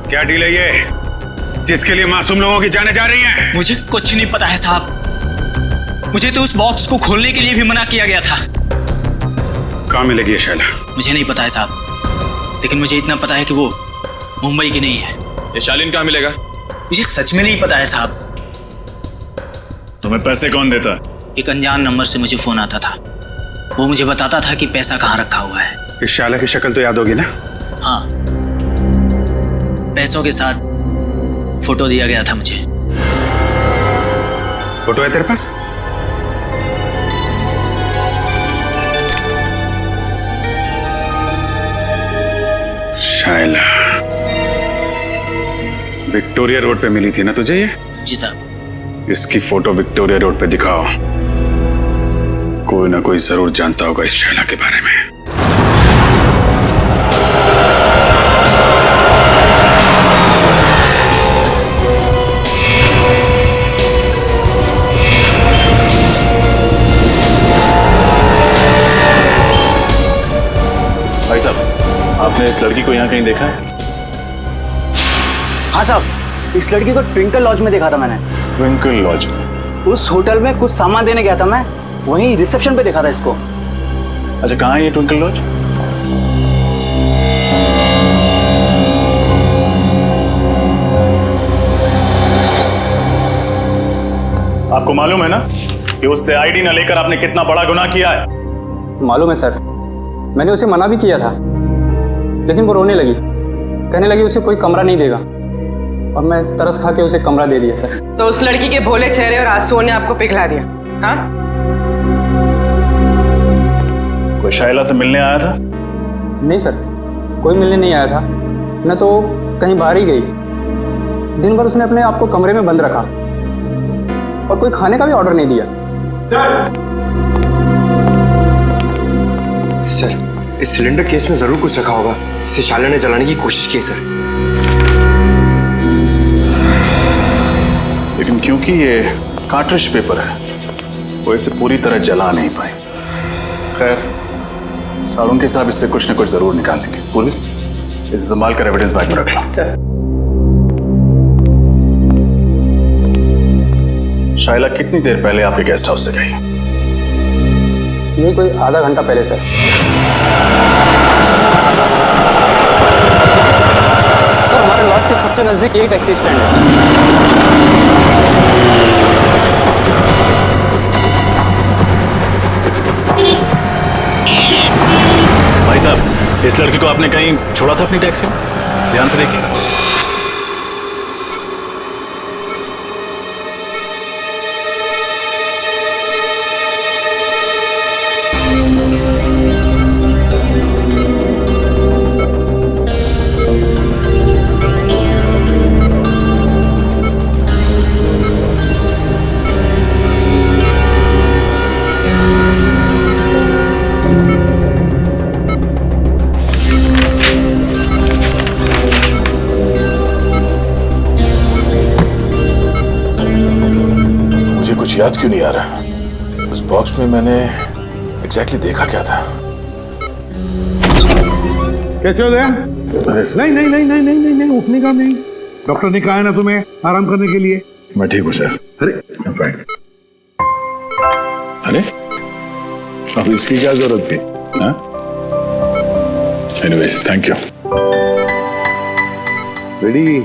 क्या डील है ये जिसके लिए मासूम लोगों की जानें जा रही हैं? मुझे कुछ नहीं पता है साहब। मुझे तो उस बॉक्स को खोलने के लिए भी मना किया गया था। कहाँ मिलेगी ये शैला? मुझे नहीं पता है साहब, लेकिन मुझे इतना पता है कि वो मुंबई की नहीं है। ये शालीन कहाँ मिलेगा? मुझे सच में नहीं पता है साहब। तुम्हें पैसे कौन देता है? एक अनजान नंबर से मुझे फोन आता था। वो मुझे बताता था कि पैसा कहाँ रखा हुआ है। इस शाला की शक्ल तो याद होगी ना? हाँ, पैसों के साथ फोटो दिया गया था मुझे। फोटो है तेरे पास? शायला विक्टोरिया रोड पे मिली थी ना तुझे ये? जी साहब। इसकी फोटो विक्टोरिया रोड पे दिखाओ। कोई ना कोई जरूर जानता होगा इस शायला के बारे में। भाई साहब, आपने इस लड़की को यहाँ कहीं देखा है? हाँ साहब, इस लड़की को ट्विंकल लॉज में देखा था मैंने। ट्विंकल लॉज में? उस होटल में कुछ सामान देने गया था मैं, वहीं रिसेप्शन पे देखा था इसको। अच्छा, कहाँ है ये ट्विंकल लॉज? आपको मालूम है ना कि उससे आईडी न लेकर आपने कितना बड़ा गुनाह किया है? मालूम है सर, मैंने उसे मना भी किया था, लेकिन वो रोने लगी, कहने लगी उसे कोई कमरा नहीं देगा, और मैं तरस खा के उसे कमरा दे दिया सर। तो उस लड़की के भोले चेहरे और आंसुओं ने आपको पिघला दिया? हाँ? कोई शायला से मिलने आया था? नहीं सर, कोई मिलने नहीं आया था, न तो कहीं बाहर ही गई। दिन भर उसने अपने आप को कमरे में बंद रखा और कोई खाने का भी ऑर्डर नहीं दिया। सर, इस सिलेंडर केस में जरूर कुछ रखा होगा जिसे शायला ने जलाने की कोशिश की सर। लेकिन क्योंकि ये कार्ट्रिज पेपर है, वो इसे पूरी तरह जला नहीं पाए। खैर, सारुण के साहब इससे कुछ न कुछ जरूर निकाल लेंगे। पूरी इसे संभाल कर एविडेंस बैग में रख लो। सर। शायला कितनी देर पहले आपके गेस्ट हाउस से गई? यही कोई आधा घंटा पहले सर। सर, हमारे लॉज के सबसे नजदीक एक टैक्सी स्टैंड है। भाई साहब, इस लड़की को आपने कहीं छोड़ा था अपनी टैक्सी में? ध्यान से देखिए। याद क्यों नहीं आ रहा? उस बॉक्स में मैंने एग्जैक्टली देखा क्या था? कैसे हो गया? नहीं नहीं नहीं नहीं नहीं नहीं उठने का नहीं। डॉक्टर ने कहा है ना तुम्हें आराम करने के लिए। मैं ठीक हूँ सर। अरे अरे अब इसकी क्या जरूरत थी? Anyways thank you. बेटी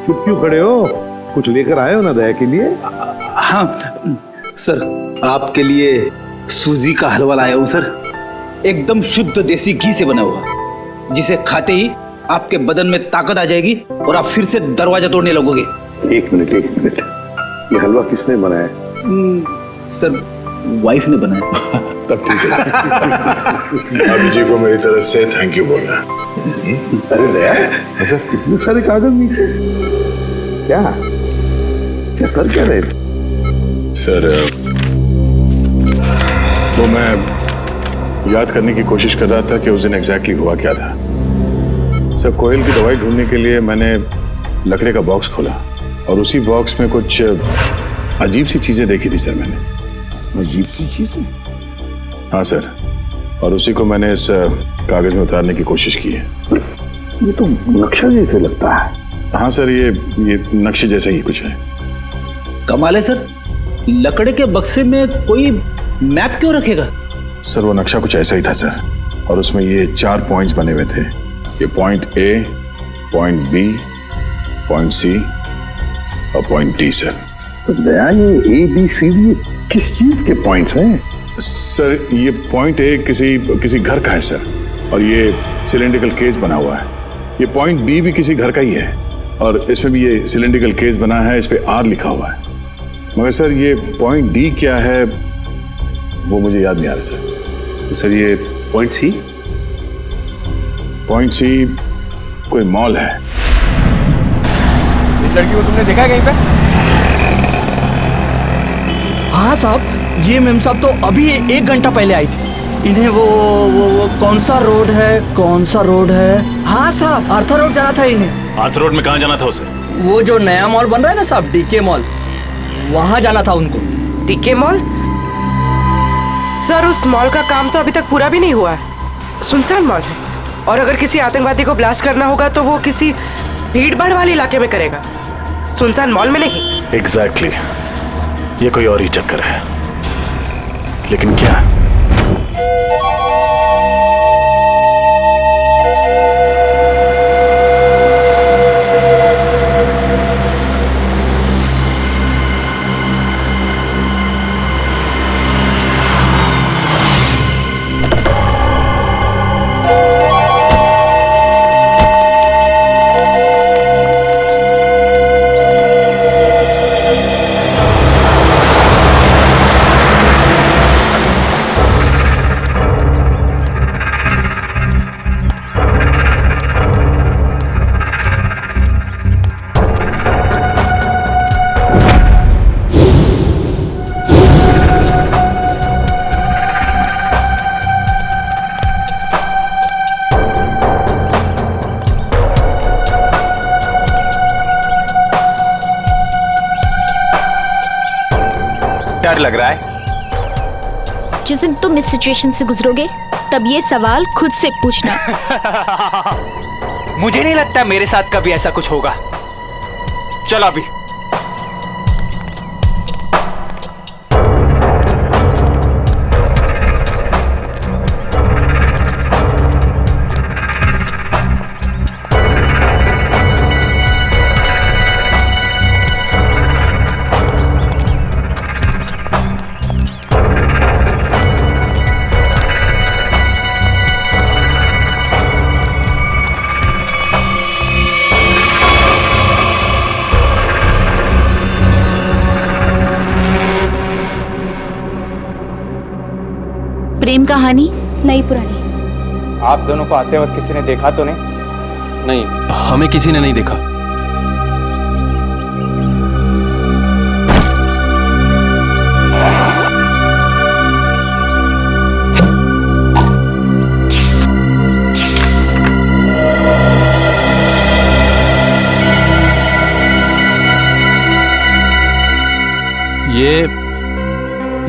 चुप क्यों खड़े हो? कुछ लेकर आए हो ना दया के लिए? हाँ सर, आपके लिए सूजी का हलवा लाया हूं सर, एकदम शुद्ध देसी घी से बना हुआ, जिसे खाते ही आपके बदन में ताकत आ जाएगी और आप फिर से दरवाजा तोड़ने लगोगे। एक मिनट, ये हलवा किसने बनाया? सर वाइफ ने बनाया। तब ठीक है। अभी जी को मेरी तरफ से थैंक यू बोलना। अरे दया, अच्छा कितने सारे कागज नीचे, क्या क्या कर क्या रहे? सर वो मैं याद करने की कोशिश कर रहा था कि उस दिन एग्जैक्टली हुआ क्या था। सर कोयल की दवाई ढूंढने के लिए मैंने लकड़े का बॉक्स खोला और उसी बॉक्स में कुछ अजीब सी चीजें देखी थी सर मैंने। अजीब सी चीजें? हाँ सर, और उसी को मैंने इस कागज में उतारने की कोशिश की है। ये तो नक्शा जैसे लगता है। हाँ सर, ये नक्शे जैसा ही कुछ है। कमाल है सर, लकड़े के बक्से में कोई मैप क्यों रखेगा? सर वो नक्शा कुछ ऐसा ही था सर, और उसमें ये 4 पॉइंट्स बने हुए थे। ये point A, point B, point C और पॉइंट डी सर। तो दया ये ए बी सी डी किस चीज के पॉइंट्स हैं? सर ये पॉइंट ए किसी घर का है सर, और ये सिलेंड्रिकल केस बना हुआ है। ये पॉइंट बी भी किसी घर का ही है, और इसमें भी ये सिलेंड्रिकल केस बना है, इस पे आर लिखा हुआ है। मगर सर ये पॉइंट डी क्या है वो मुझे याद नहीं आ रहा सर। तो सर ये पॉइंट सी? पॉइंट सी कोई मॉल है। इस लड़की को तुमने देखा है कहीं पे? हाँ साहब, ये मेम साहब तो अभी 1 घंटा पहले आई थी। इन्हें वो कौन सा रोड है? हाँ साहब, आर्थर रोड जाना था इन्हें। आर्थर रोड में कहाँ जाना था उसे? वो जो नया मॉल बन रहा है ना साहब, डीके मॉल, वहाँ जाना था उनको। DK mall? सर उस मॉल का काम तो अभी तक पूरा भी नहीं हुआ है, सुनसान मॉल है, और अगर किसी आतंकवादी को ब्लास्ट करना होगा तो वो किसी भीड़ भाड़ वाले इलाके में करेगा, सुनसान मॉल में नहीं। एग्जैक्टली, ये कोई और ही चक्कर है, लेकिन क्या? डर लग रहा है? जिस दिन तुम इस सिचुएशन से गुजरोगे तब ये सवाल खुद से पूछना। मुझे नहीं लगता मेरे साथ कभी ऐसा कुछ होगा। चलो अभी। प्रेम कहानी नई पुरानी। आप दोनों को आते वक्त किसी ने देखा तो नहीं? नहीं, हमें किसी ने नहीं देखा।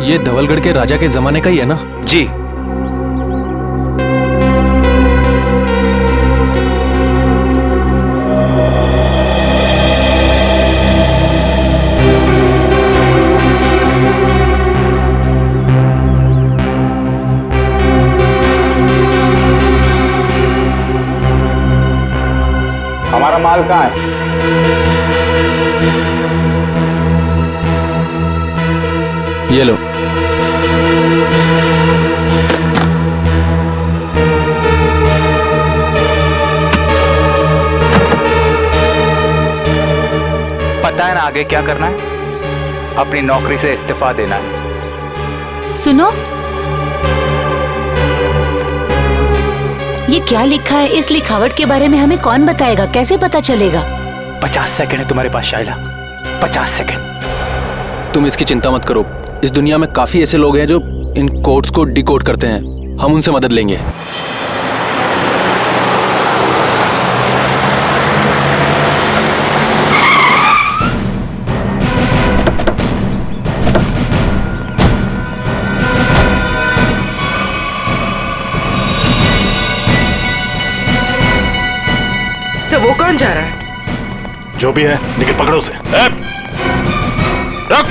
ये धवलगढ़ के राजा के जमाने का ही है ना? जी। हमारा माल कहाँ है? ये लो। पता है ना आगे क्या करना है? अपनी नौकरी से इस्तीफा देना है। सुनो, ये क्या लिखा है? इस लिखावट के बारे में हमें कौन बताएगा? कैसे पता चलेगा? 50 सेकंड है तुम्हारे पास शाइला, 50 सेकंड। तुम इसकी चिंता मत करो, इस दुनिया में काफी ऐसे लोग हैं जो इन कोड्स को डिकोड करते हैं, हम उनसे मदद लेंगे। सर वो कौन जा रहा है? जो भी है लेकिन पकड़ो उसे। रख रख।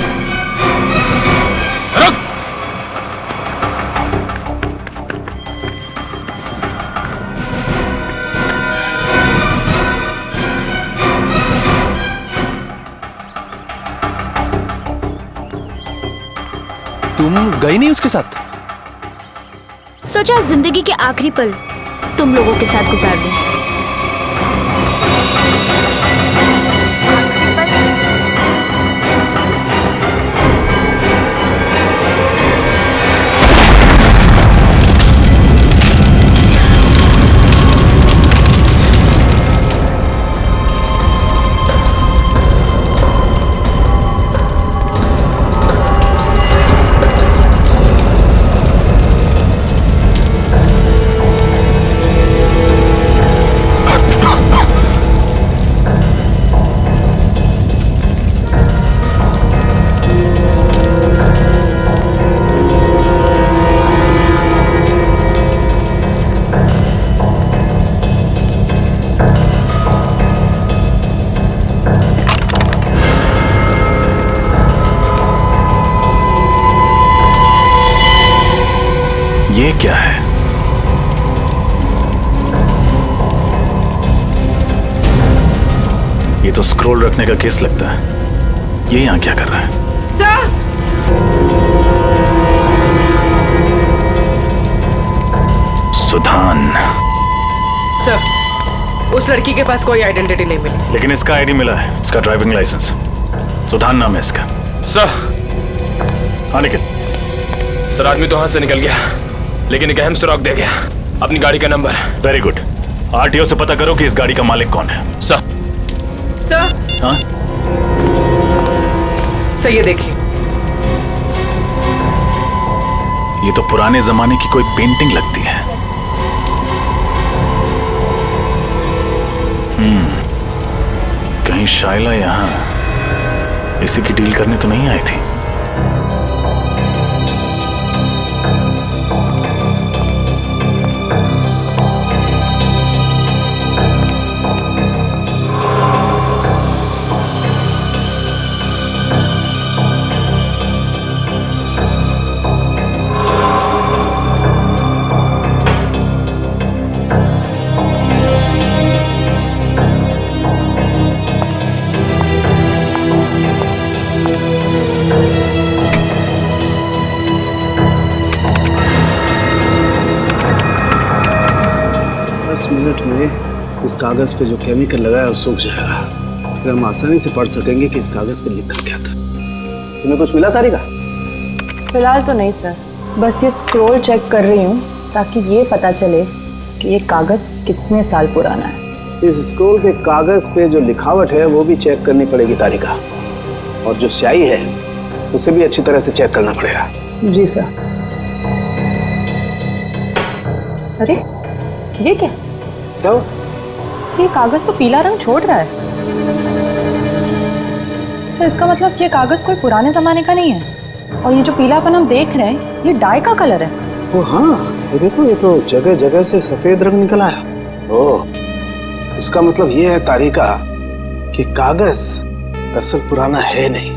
तुम गई नहीं उसके साथ? सोचा जिंदगी के आखिरी पल तुम लोगों के साथ गुजार दूं। ये क्या है? ये तो स्क्रोल रखने का केस लगता है। ये यहाँ क्या कर रहा है? सर! सुधान। सर, उस लड़की के पास कोई आइडेंटिटी नहीं मिली। लेकिन इसका आईडी मिला है, इसका ड्राइविंग लाइसेंस। सुधान नाम है इसका। सर! हाँ निकल। सर आदमी तो हाथ से निकल गया, लेकिन एक अहम सुराग दे गया, अपनी गाड़ी का नंबर। Very good. आरटीओ से पता करो कि इस गाड़ी का मालिक कौन है। सर! हाँ? सर ये देखिए। ये तो पुराने जमाने की कोई पेंटिंग लगती है। कहीं शाइला यहाँ इसी की डील करने तो नहीं आई थी? मिनट में इस कागज पे जो केमिकल लगाया वो सूख जाएगा, फिर हम आसानी से पढ़ सकेंगे कि इस कागज पे लिखा क्या था। तुम्हें कुछ मिला तारिका? फिलहाल तो नहीं सर, बस ये स्क्रॉल चेक कर रही हूँ ताकि ये पता चले कि ये कागज कितने साल पुराना है। इस स्क्रॉल के कागज पे जो लिखावट है वो भी चेक करनी पड़ेगी तारिका, और जो स्याही है उसे भी अच्छी तरह से चेक करना पड़ेगा। जी सर। अरे ये क्या? ये कागज तो पीला रंग छोड़ रहा है। सर इसका मतलब ये कागज कोई पुराने जमाने का नहीं है, और ये जो पीलापन हम देख रहे हैं ये डाई का कलर है। ओ हाँ, ये देखो, ये तो जगह जगह से सफेद रंग निकल आया। ओह, इसका मतलब ये है तारिका कि कागज दरअसल पुराना है नहीं।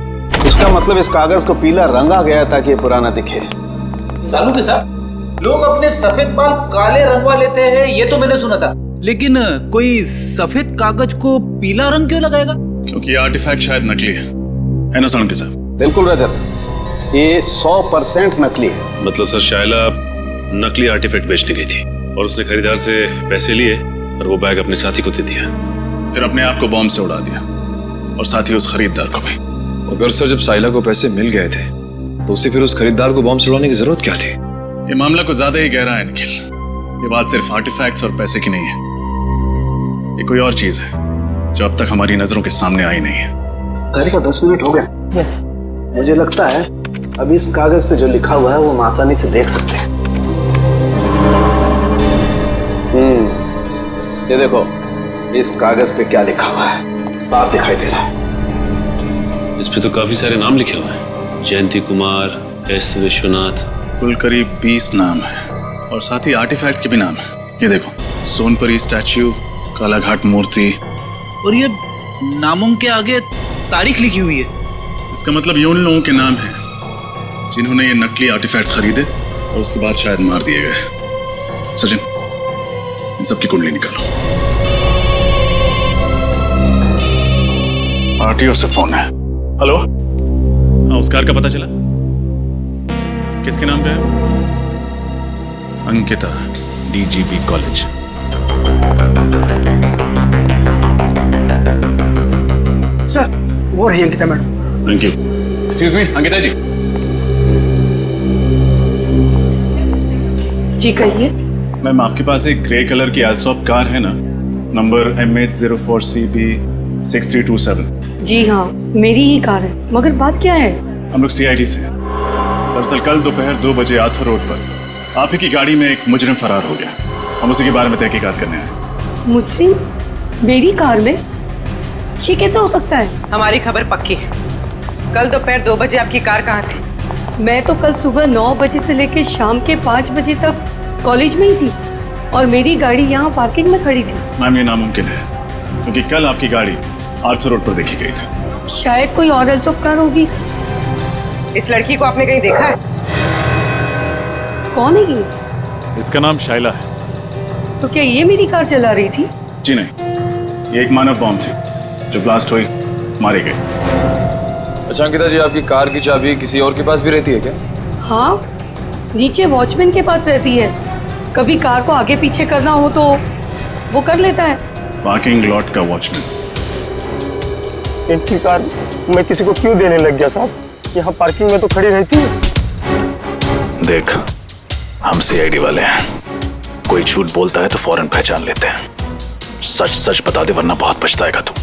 इसका मतलब इस कागज को पीला रंगा गया ताकि ये पुराना दिखे। सालू के साथ लोग अपने सफेद बाल काले रंगवा लेते हैं, ये तो मैंने सुना था, लेकिन कोई सफेद कागज को पीला रंग क्यों लगाएगा? क्योंकि ये आर्टिफैक्ट शायद नकली है ना सोलंकी साहब? बिल्कुल रजत, ये 100% नकली है। मतलब सर शायला नकली आर्टिफैक्ट बेचने गई थी और उसने खरीदार से पैसे लिए और वो बैग अपने साथी को दे दिया, फिर अपने आप को बॉम्ब से उड़ा दिया और साथ ही उस खरीदार को भी। अगर सर जब साइला को पैसे मिल गए थे तो उसे फिर उस खरीदार को बॉम्ब चलाने की जरूरत क्या थी? ये मामला कुछ ज्यादा ही गहरा है निखिल। ये बात सिर्फ आर्टिफैक्ट्स और पैसे की नहीं है, ये कोई और चीज है जो अब तक हमारी नजरों के सामने आई नहीं है। तारिका 10 मिनट हो गए। यस। मुझे लगता है अब इस कागज पे जो लिखा हुआ है वो हम आसानी से देख सकते हैं। ये देखो, इस कागज पे क्या लिखा हुआ है, साफ दिखाई दे रहा है। इस पे तो काफी सारे नाम लिखे हुए हैं, जयंती कुमार, एस विश्वनाथ। कुल करीब 20 नाम है और साथ ही आर्टिफैक्ट्स के भी नाम है। ये देखो, सोनपरी स्टैच्यू, कालाघाट मूर्ति, और ये नामों के आगे तारीख लिखी हुई है। इसका मतलब ये उन लोगों के नाम है जिन्होंने ये नकली आर्टिफैक्ट्स खरीदे और उसके बाद शायद मार दिए गए। सचिन, इन सबकी कुंडली निकालो। आरटीओ से फोन है। हेलो, हाँ, उस कार का पता चला? किसके नाम पे है? Ankita, DGP college. सर, वो रही Ankita madam. Thank you. Excuse me, Ankita ji. जी कहिए। मैम, आपके पास एक ग्रे कलर की एल्सॉप कार है ना, नंबर MH04CB 6327? जी हाँ, मेरी ही कार है, मगर बात क्या है? हम लोग CID से। दरअसल कल दोपहर 2 बजे आथर रोड पर आप ही की गाड़ी में एक मुजरिम फरार हो गया। हम उसी के बारे में तहकीकात करने आए। मुजरिम मेरी कार में? ये कैसे हो सकता है? हमारी खबर पक्की है। कल दोपहर 2 बजे आपकी कार कहाँ थी? मैं तो कल सुबह 9 बजे से लेकर शाम के 5 बजे तक कॉलेज में ही थी और मेरी गाड़ी यहाँ पार्किंग में खड़ी थी। मैम, ये नामुमकिन है क्योंकि कल आपकी गाड़ी आर्थर रोड पर देखी गई थी। शायद कोई और एल्सॉप कार होगी। इस लड़की को आपने कहीं देखा है? कौन है ये? इसका नाम शाइला है। तो क्या ये मेरी कार चला रही थी? जी नहीं, ये एक मानव बॉम्ब थी जो ब्लास्ट हुई, मारे गए। अच्छा अंकिता जी, आपकी कार की चाबी किसी और के पास भी रहती है क्या? हाँ, नीचे वॉचमैन के पास रहती है। कभी कार को आगे पीछे करना हो तो वो कर लेता है। पार्किंग लॉट का वॉचमैन। इनकी कार मैं किसी को क्यों देने लग गया साहब? यहाँ पार्किंग में तो खड़ी रहती है। देख, हम CID वाले हैं, कोई झूठ बोलता है तो फौरन पहचान लेते हैं। सच सच बता दे वरना बहुत पछताएगा तू।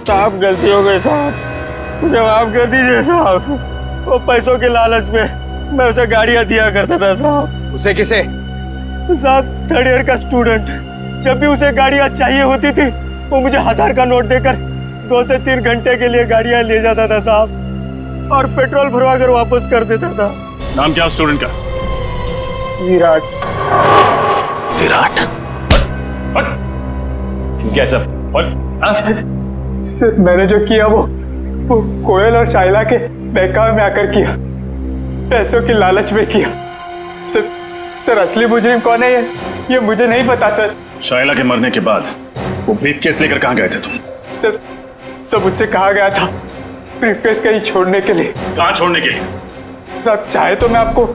साहब, गलती हो गई साहब, मुझे माफ कर दीजिए साहब। वो पैसों के लालच में मैं उसे गाड़ियाँ दिया करता था साहब। उसे किसे? साहब, 3rd ईयर का स्टूडेंट। जब भी उसे गाड़ियाँ चाहिए होती थी वो मुझे 1000 का नोट देकर 2 से 3 घंटे के लिए गाड़ियाँ ले जाता था साहब और पेट्रोल भरवा कर वापस कर देता था। नाम क्या स्टूडेंट का? विराट। विराट? कैसा? सिर्फ मैंने जो किया वो कोयल और शाइला के बहकावे में आकर किया, पैसों की लालच में किया। सर असली मुजरिम कौन है ये मुझे नहीं पता सर। शाइला के मरने के बाद वो ब्रीफकेस लेकर कहाँ गए थे तुम? सर मुझसे कहा गया था ब्रीफकेस कहीं छोड़ने के लिए। कहाँ छोड़ने के लिए? सर, आप चाहे तो मैं आपको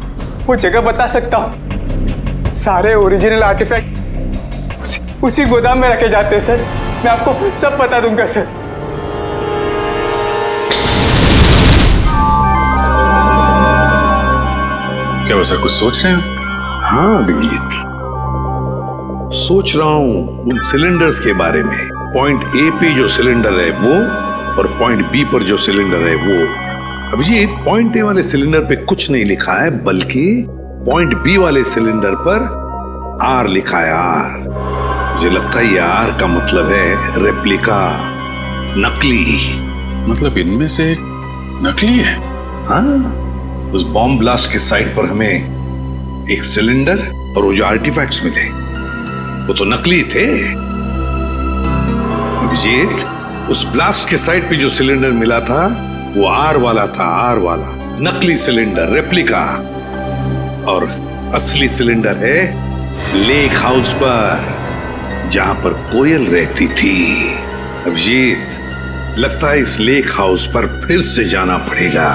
वो जगह बता सकता हूँ। सारे ओरिजिनल आर्टिफैक्ट उसी गोदाम में रखे जाते हैं सर। मैं आपको सब बता दूंगा सर। क्या वो सर कुछ सोच रहे हैं? हाँ अभिजीत, सोच रहा हूँ उन सिलेंडर्स के बारे में। पॉइंट A पे जो सिलेंडर है वो और पॉइंट B पर जो सिलेंडर है वो। अभिजीत, पॉइंट A वाले सिलेंडर पे कुछ नहीं लिखा है बल्कि पॉइंट B वाले सिलेंडर पर R लिखा है, R। मुझे लगता है ये R का मतलब है रेप्लिका, नकली। मतलब इनमें से नकली है? हाँ, उस बॉम्ब ब्लास्ट के साइट पर हमें एक सिलेंडर और वो जो आर्टिफैक्ट्स मिले वो तो नकली थे। अभिजीत, उस ब्लास्ट के साइट पे जो सिलेंडर मिला था वो R वाला था, R वाला नकली सिलेंडर, रेप्लिका। और असली सिलेंडर है लेक हाउस पर। जहां पर कोयल रहती थी। अभिजीत, लगता है इस लेक हाउस पर फिर से जाना पड़ेगा।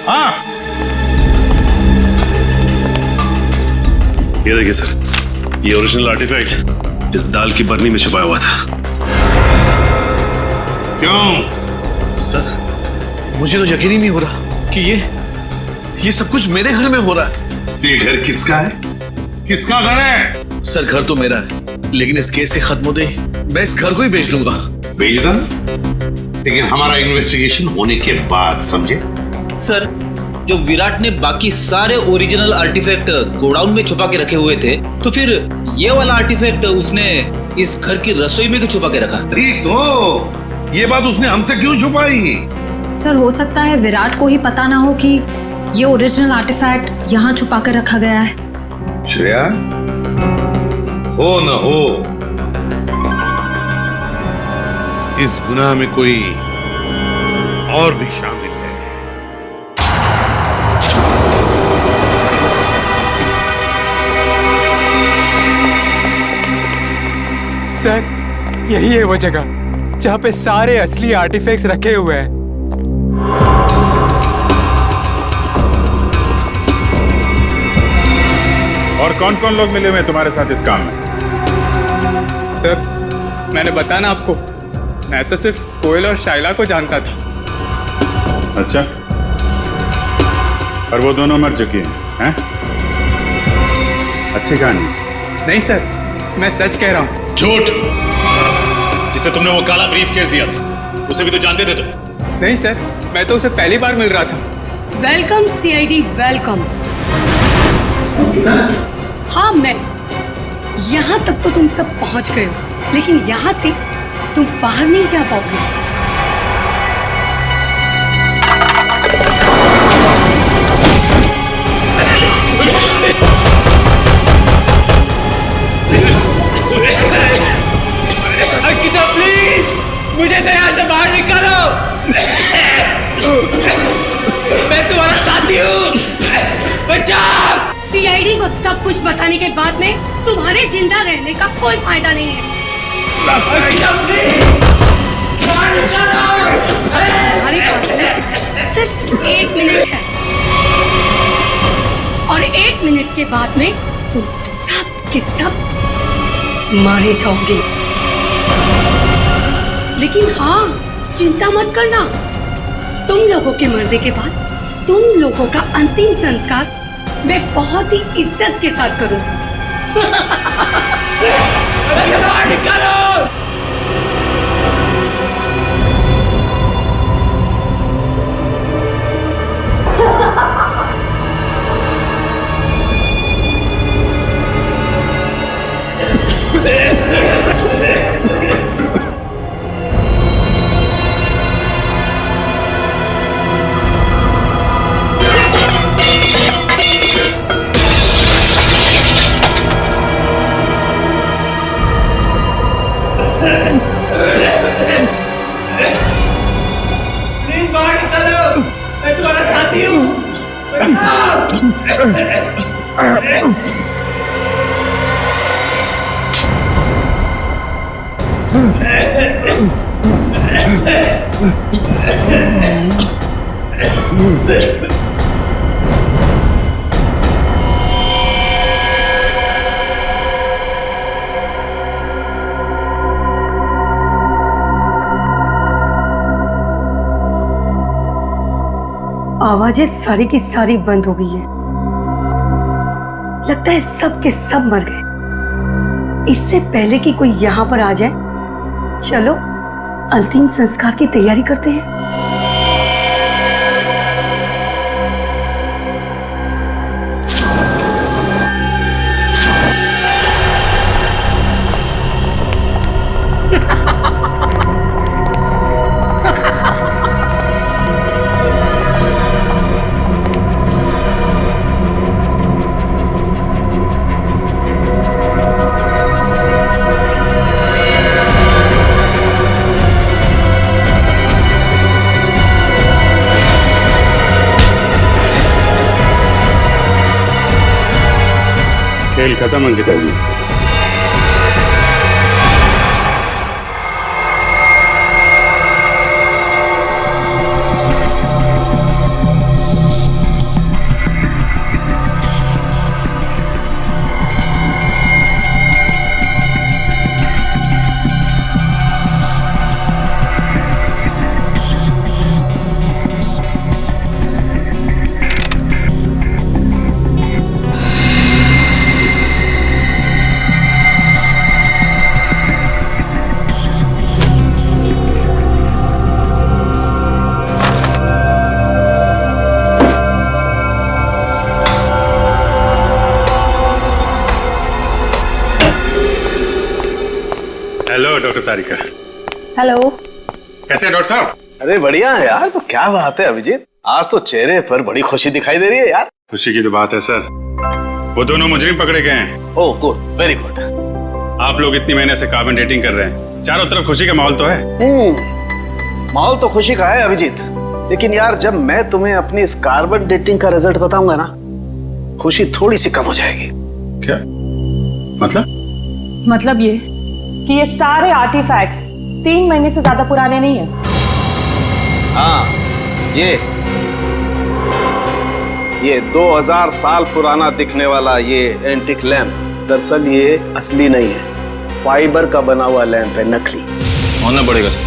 हाँ, ये देखिए सर, ये ओरिजिनल आर्टिफैक्ट इस दाल की बरनी में छुपाया हुआ था। क्यों? सर, मुझे तो यकीन ही नहीं हो रहा कि ये सब कुछ मेरे घर में हो रहा है। ये घर किसका है? किसका घर है? सर, घर तो मेरा है, लेकिन इस केस के खत्म होते ही मैं इस घर को ही बेच दूंगा। बेच दो, लेकिन हमारा इन्वेस्टिगेशन होने के बाद, समझे? सर, जब विराट ने बाकी सारे ओरिजिनल आर्टिफैक्ट गोडाउन में छुपा के रखे हुए थे, तो फिर ये वाला आर्टिफैक्ट उसने इस घर की रसोई में क्यों छुपा के रखा? तो ये बात उसने हमसे क्यों छुपाई? सर, हो सकता है विराट को ही पता ना हो कि ये ओरिजिनल आर्टिफैक्ट यहाँ छुपा कर रखा गया है। श्रेया, हो न हो, इस गुनाह में कोई और भी शामिल है। सर, यही है वो जगह जहाँ पे सारे असली आर्टिफैक्ट्स रखे हुए हैं। और कौन कौन लोग मिले हुए हैं तुम्हारे साथ इस काम में? सर, मैंने बताया ना आपको, मैं तो सिर्फ कोयल और शाइला को जानता था। अच्छा, और वो दोनों मर चुकी हैं? अच्छी कहानी। नहीं सर, मैं सच कह रहा हूँ। झूठ! जिसे तुमने वो काला ब्रीफ केस दिया था, उसे भी तो जानते थे तुम? नहीं सर, मैं तो उसे पहली बार मिल रहा था। Welcome CID, welcome. हाँ, मैं यहाँ तक तो तुम सब पहुँच गए हो, लेकिन यहाँ से तुम बाहर नहीं जा पाओगे। अंकिता, प्लीज मुझे तो यहाँ से बाहर निकालो। मैं तुम्हारा साथी हूँ, बचाओ। सीआईडी को सब कुछ बताने के बाद में तुम्हारे जिंदा रहने का कोई फायदा नहीं है। अंकिता, प्लीज बाहर निकालो। तुम्हारे पास में सिर्फ 1 मिनट है, और 1 मिनट के बाद में तुम सब के सब मारे जाओगे। लेकिन हाँ, चिंता मत करना, तुम लोगों के मरने के बाद तुम लोगों का अंतिम संस्कार मैं बहुत ही इज्जत के साथ करूंगी। प्लीज बाहर निकालो, मैं तुम्हारा साथी हूँ। आवाजें सारी की सारी बंद हो गई है। लगता है सब के सब मर गए। इससे पहले कि कोई यहाँ पर आ जाए, चलो अंतिम संस्कार की तैयारी करते हैं। खेल खत्म अंकिता जी। हेलो डॉक्टर तारिका। हेलो। कैसे हैं डॉक्टर साहब? अरे बढ़िया है यार। तो क्या बात है अभिजीत, आज तो चेहरे पर बड़ी खुशी दिखाई दे रही है यार। खुशी की तो बात है सर, वो दोनों मुजरिम पकड़े गए हैं। Oh good, very good. आप लोग इतनी महीने से कार्बन डेटिंग कर रहे हैं, चारों तरफ खुशी का माहौल तो है। माहौल तो खुशी का है अभिजीत, लेकिन यार जब मैं तुम्हें अपनी इस कार्बन डेटिंग का रिजल्ट बताऊंगा ना, खुशी थोड़ी सी कम हो जाएगी। क्या मतलब ये कि ये सारे आर्टिफैक्ट्स 3 महीने से ज्यादा पुराने नहीं है। हाँ, ये 2000 साल पुराना दिखने वाला ये एंटिक लैंप दरअसल ये असली नहीं है, फाइबर का बना हुआ लैंप है, नकली। मानना पड़ेगा सर,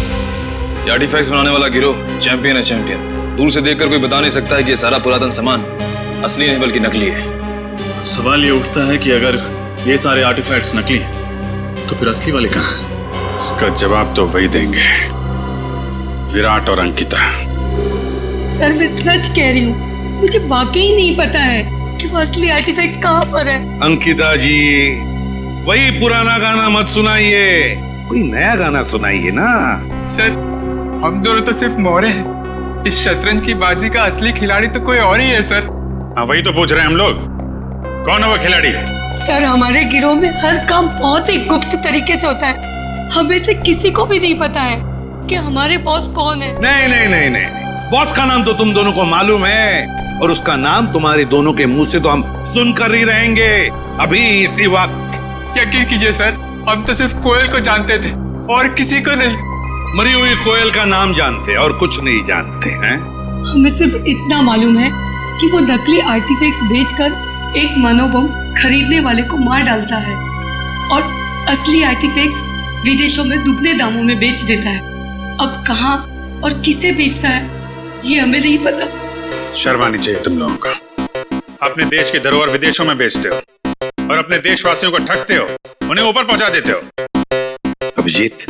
ये आर्टिफैक्ट्स बनाने वाला गिरोह चैंपियन है, चैंपियन। दूर से देखकर कोई बता नहीं सकता है कि ये सारा पुरातन सामान असली नहीं बल्कि नकली है। सवाल ये उठता है कि अगर ये सारे आर्टिफैक्ट्स नकली हैं तो फिर असली वाले कहाँ हैं? इसका जवाब तो वही देंगे, विराट और अंकिता। सर मैं सच कह रही हूँ, मुझे वाकई नहीं पता है कि वो असली आर्टिफैक्ट्स कहाँ पर है। अंकिता जी, वही पुराना गाना मत सुनाइए, कोई नया गाना सुनाइए ना। सर हम दोनों तो सिर्फ मोहरे हैं, इस शतरंज की बाजी का असली खिलाड़ी तो कोई और ही है सर। हाँ वही तो पूछ रहे हैं हम लोग, कौन है वो खिलाड़ी? सर हमारे गिरोह में हर काम बहुत ही गुप्त तरीके से होता है, हमें से किसी को भी नहीं पता है कि हमारे बॉस कौन है। नहीं नहीं नहीं नहीं, बॉस का नाम तो तुम दोनों को मालूम है, और उसका नाम तुम्हारे दोनों के मुंह से तो हम सुनकर ही रहेंगे अभी इसी वक्त। यकीन कीजिए सर, हम तो सिर्फ कोयल को जानते थे और किसी को नहीं। मरी हुई कोयल का नाम जानते और कुछ नहीं जानते हैं। हमें सिर्फ इतना मालूम है कि वो नकली आर्टिफैक्ट्स बेचकर एक मनोबम खरीदने वाले को मार डालता है और असली आर्टिफैक्ट्स विदेशों में दुगने दामों में बेच देता है। अब कहाँ और किसे बेचता है ये हमें नहीं पता। शर्म आनी चाहिए तुम लोगों का, अपने देश की धरोहर विदेशों में बेचते हो और अपने देशवासियों को ठगते हो, उन्हें ऊपर पहुंचा देते हो। अभिजीत,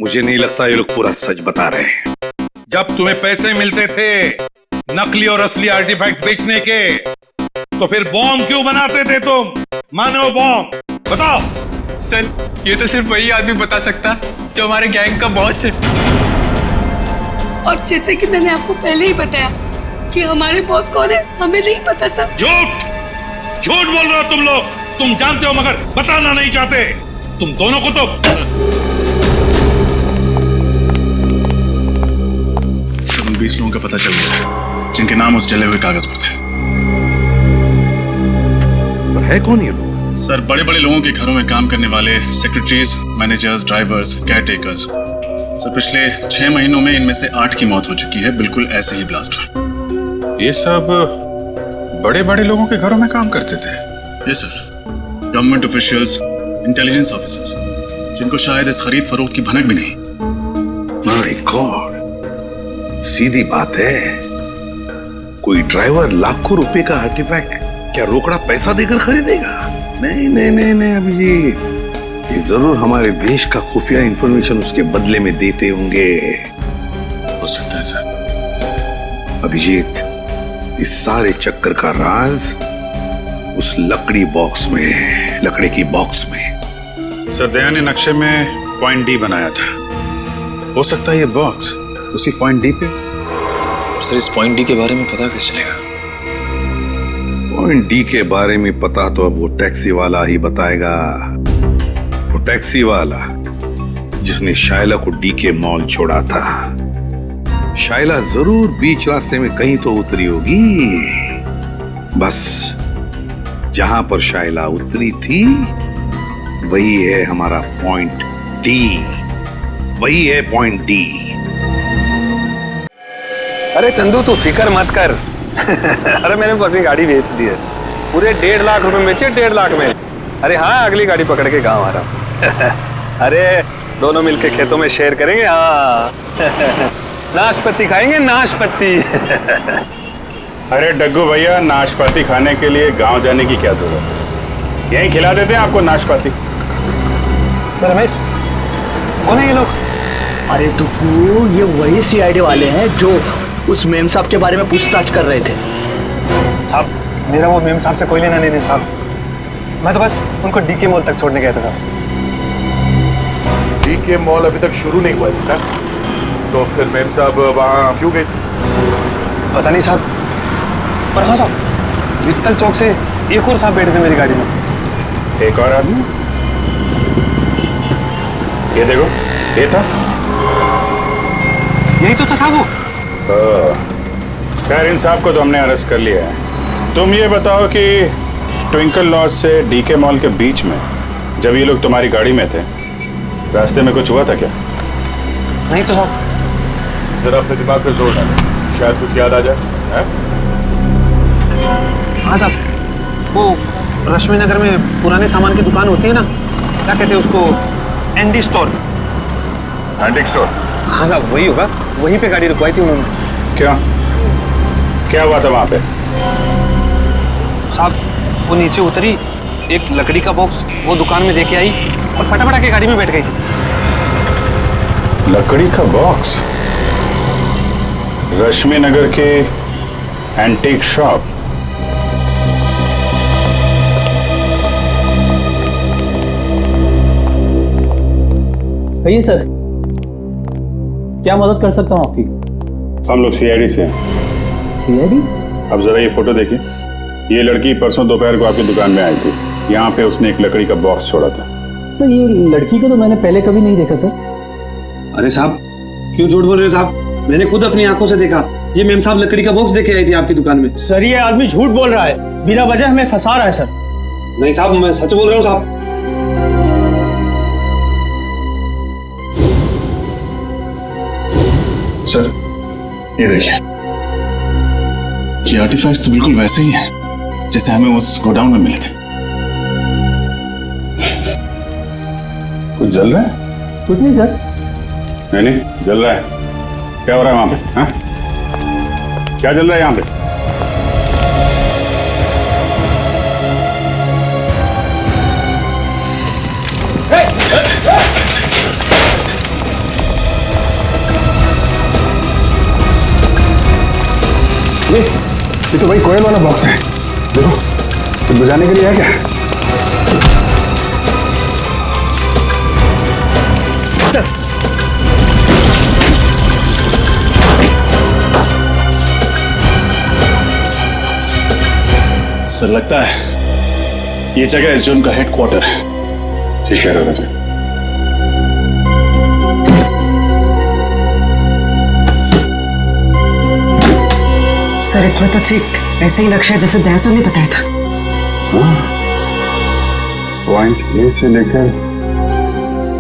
मुझे नहीं लगता ये लोग पूरा सच बता रहे हैं। जब तुम्हें पैसे मिलते थे नकली और असली आर्टिफैक्ट्स बेचने के, तो फिर बॉम्ब क्यों बनाते थे तुम? मानो बॉम्ब, बताओ। सर ये तो सिर्फ वही आदमी बता सकता जो हमारे गैंग का बॉस है। और जैसे कि मैंने आपको पहले ही बताया कि हमारे बॉस कौन है हमें नहीं पता सर। झूठ बोल रहे हो तुम लोग, तुम जानते हो मगर बताना नहीं चाहते। तुम दोनों को तो सर 20 लोगों का पता चल गया है जिनके नाम उस जले हुए कागज पर थे। है कौन ये लोग? सर बड़े बड़े लोगों के घरों में काम करने वाले secretaries, managers, drivers, caretakers. Sir पिछले 6 महीनों में इनमें से 8 की मौत हो चुकी है, बिल्कुल ऐसे ही ब्लास्ट हुआ। ये सब बड़े बड़े लोगों के घरों में काम करते थे? Yes sir, government officials, intelligence officers, जिनको शायद इस खरीद फरोख्त की भनक भी नहीं। माय गॉड, सीधी बात है, कोई ड्राइवर लाखों रुपए का आर्टिफैक्ट क्या रोकड़ा पैसा देकर खरीदेगा? नहीं नहीं नहीं नहीं अभिजीत, ये जरूर हमारे देश का खुफिया इंफॉर्मेशन उसके बदले में देते होंगे। हो सकता है सर। अभिजीत, इस सारे चक्कर का राज उस लकड़ी बॉक्स में है, लकड़ी की बॉक्स में। सर दया ने नक्शे में पॉइंट डी बनाया था। हो सकता है ये बॉक्स उसी पॉइंट डी पे। सर इस पॉइंट डी के बारे में पता कैसे चलेगा? पॉइंट डी के बारे में पता तो अब वो टैक्सी वाला ही बताएगा। वो टैक्सी वाला जिसने शाइला को डी के मॉल छोड़ा था। शाइला जरूर बीच रास्ते में कहीं तो उतरी होगी। बस जहां पर शाइला उतरी थी वही है हमारा पॉइंट डी। वही है पॉइंट डी। अरे चंदू तू फिक्र मत कर। अरे मैंने अपनी गाड़ी बेच दी है, पूरे 1.5 लाख रुपए बेचे, 1.5 लाख में। अरे हाँ, अगली गाड़ी पकड़ के गाँव आ रहा हूँ। अरे दोनों मिलके खेतों में शेयर करेंगे। हाँ नाशपाती खाएंगे, नाशपाती। अरे डग्गू भैया, नाशपाती खाने के लिए गांव जाने की क्या जरूरत है, यहीं खिला देते हैं आपको नाशपाती। रमेश, कौन है ये लोग? अरे तो ये वही सीआईडी वाले हैं जो उस मेम साहब के बारे में पूछताछ कर रहे थे। साहब, मेरा वो मेम साहब से कोई लेना नहीं साहब। मैं तो बस उनको डीके मॉल तक छोड़ने गया था साहब। डीके मॉल अभी तक शुरू नहीं हुआ था, तो फिर मेम साहब वहाँ क्यों गए थे? पता नहीं साहब, पर हाँ साहब, वित्तल चौक से एक और साहब बैठे थे मेरी गाड़ी में। एक और आदमी? ये देखो, ये था। यही तो था साहब वो। खैर इन साहब को तो हमने अरेस्ट कर लिया है। तुम ये बताओ कि ट्विंकल लॉज से डीके मॉल के बीच में जब ये लोग तुम्हारी गाड़ी में थे, रास्ते में कुछ हुआ था क्या? नहीं तो साहब। जरा अपने दिमाग पे जोर डालो, शायद कुछ याद आ जाए। हाँ साहब, वो रश्मि नगर में पुराने सामान की दुकान होती है ना, क्या कहते हैं उसको, एंटी स्टोर। Antique store? हाँ साहब, वही होगा। वहीं पे गाड़ी रुकवाई थी उन्होंने। क्या हुआ था वहां पे? साहब वो नीचे उतरी, एक लकड़ी का बॉक्स वो दुकान में देके आई और फटाफट आके गाड़ी में बैठ गई थी। लकड़ी का बॉक्स? रश्मि नगर के एंटीक शॉप? कहिए सर, क्या मदद कर सकता हूँ आपकी? हम लोग सीआईडी से हैं। सीआईडी? अब जरा ये फोटो देखिए। ये लड़की परसों दोपहर को आपकी दुकान में आई थी। यहाँ पे उसने एक लकड़ी का बॉक्स छोड़ा था। तो ये लड़की को तो मैंने पहले कभी नहीं देखा सर। अरे साहब, क्यों झूठ बोल रहे हो साहब? मैंने खुद अपनी आंखों से देखा। ये मेम साहब लकड़ी का बॉक्स देके आई थी आपकी दुकान में। सर ये आदमी झूठ बोल रहा है, बिना वजह हमें फंसा रहा है सर। नहीं साहब, मैं सच बोल रहा हूँ साहब। सर ये देखिए, ये आर्टिफैक्ट्स तो बिल्कुल वैसे ही हैं जैसे हमें उस गोडाउन में मिले थे। कुछ जल रहा है? कुछ नहीं सर। नहीं जल रहा है। क्या हो रहा है वहां पे? हाँ? क्या जल रहा है यहाँ पे? ये तो भाई कोयल वाला बॉक्स है। देखो, कुछ बजाने के लिए है क्या? सर लगता है ये जगह इस जुर्म का हेडक्वार्टर है। ठीक है राजा। सर इसमें तो ठीक ऐसे ही नक्शा जैसे दयासर ने बताया था। पॉइंट ए से लेकर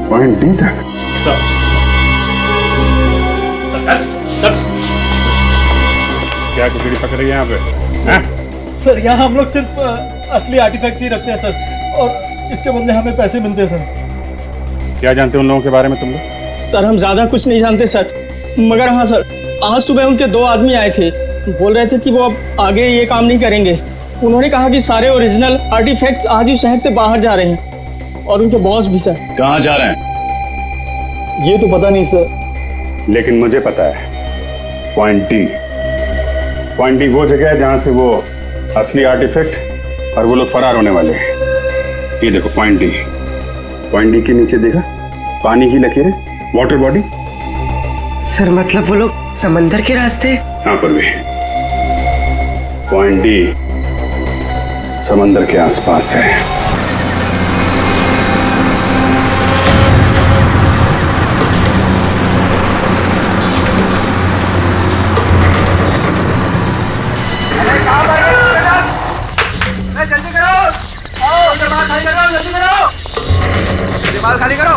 पॉइंट डी तक। क्या कुकड़ी पकड़ रही है यहाँ पे? सर यहाँ हम लोग सिर्फ असली आर्टिफैक्ट्स ही रखते हैं सर, और इसके बदले हमें पैसे मिलते हैं सर। क्या जानते हो उन लोगों के बारे में तुम लोग? सर हम ज्यादा कुछ नहीं जानते सर, मगर हाँ सर, आज सुबह उनके 2 आदमी आए थे, बोल रहे थे कि वो अब आगे ये काम नहीं करेंगे। उन्होंने कहा कि सारे ओरिजिनल आर्टिफैक्ट्स आज ही शहर से बाहर जा रहे हैं, और उनके बॉस भी सर। कहाँ जा रहे हैं? ये तो पता नहीं सर। लेकिन मुझे पता है, पॉइंट डी। पॉइंट डी वो जगह है जहां से वो असली आर्टिफैक्ट और वो लोग फरार होने वाले हैं। ये देखो पॉइंट डी। पॉइंट डी के नीचे देखा, पानी की लकीरें, वाटर बॉडी। सर मतलब वो लोग समंदर के रास्ते? हाँ परवी, पॉइंट डी समंदर के आसपास है। जल्दी करो, आओ दिमाग खाली करो, जल्दी करो, दिमाग खाली करो।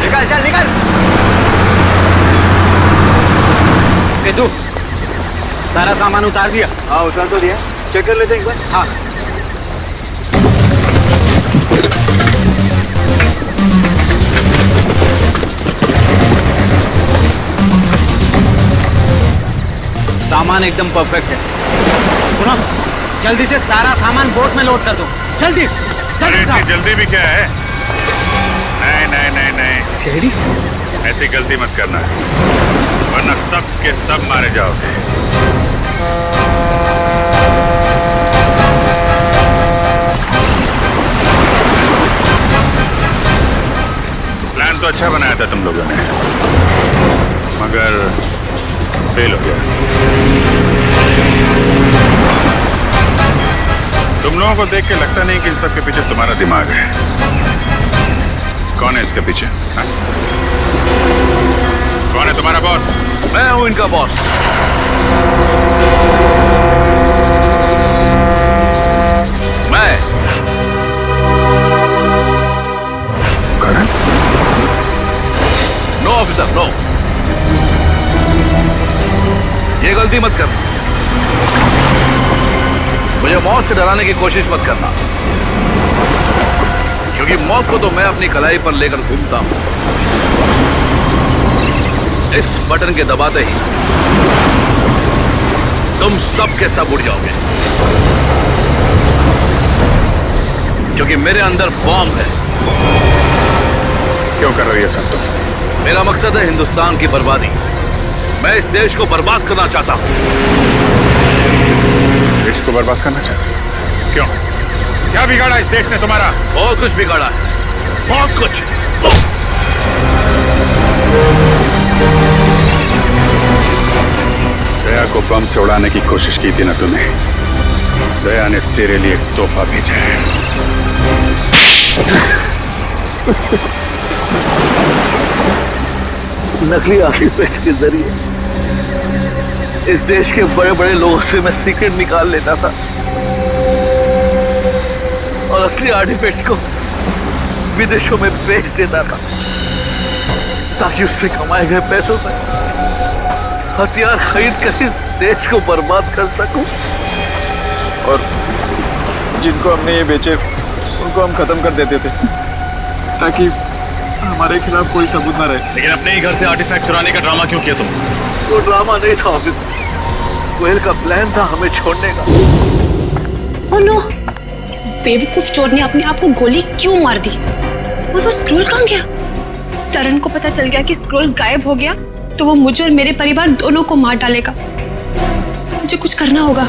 निकल चल निकल। तू सारा सामान उतार दिया? हाँ उतार तो दिया, चेक कर लेते एक बार। हाँ सामान एकदम परफेक्ट है। सुनो, जल्दी से सारा सामान बोट में लोड कर दो, जल्दी। अरे इतनी जल्दी भी क्या है? नहीं नहीं नहीं नहीं शेरी, ऐसी गलती मत करना, वरना सब के सब मारे जाओगे। प्लान तो अच्छा बनाया था तुम लोगों ने, मगर फेल हो गया। तुम लोगों को देख के लगता नहीं कि इन सब के पीछे तुम्हारा दिमाग है। कौन है इसके पीछे? हा? कौन है तुम्हारा बॉस? मैं हूं इनका बॉस। मैं करण? नो ऑफिसर नो, ये गलती मत करना। मुझे मौत से डराने की कोशिश मत करना, क्योंकि मौत को तो मैं अपनी कलाई पर लेकर घूमता हूं। इस बटन के दबाते ही तुम सब के सब उड़ जाओगे, क्योंकि मेरे अंदर बॉम्ब है। क्यों कर रहे हो ये सब तुम? मेरा मकसद है हिंदुस्तान की बर्बादी। मैं इस देश को बर्बाद करना चाहता हूं। देश को बर्बाद करना चाहते हो? क्यों? क्या बिगाड़ा इस देश ने तुम्हारा? बहुत कुछ बिगाड़ा है, बहुत कुछ। दया को बम से उड़ाने की कोशिश की थी ना तूने? दया ने तेरे लिए एक तोहफा भेजा है। नकली आर्टिफैक्ट के जरिए इस देश के बड़े बड़े लोगों से मैं सीक्रेट निकाल लेता था और असली आर्टिफैक्ट्स को विदेशों में बेच देता था, ताकि उससे कमाए गए पैसों से हथियार खरीद कर इस देश को बर्बाद कर सकूं। और जिनको हमने ये बेचे उनको हम खत्म कर देते थे, ताकि हमारे खिलाफ कोई सबूत ना रहे। लेकिन अपने ही घर से आर्टिफैक्ट चुराने का ड्रामा क्यों किया तुम? वो ड्रामा नहीं था ऑफिसर, कोयल का प्लान था हमें छोड़ने का। ओह नो, इस बेवकूफ चोर ने अपने आप को गोली क्यों मार दी? और वो स्क्रोल कहाँ गया? तरन को पता चल गया कि स्क्रोल गायब हो गया तो वो मुझे और मेरे परिवार दोनों को मार डालेगा। मुझे कुछ करना होगा।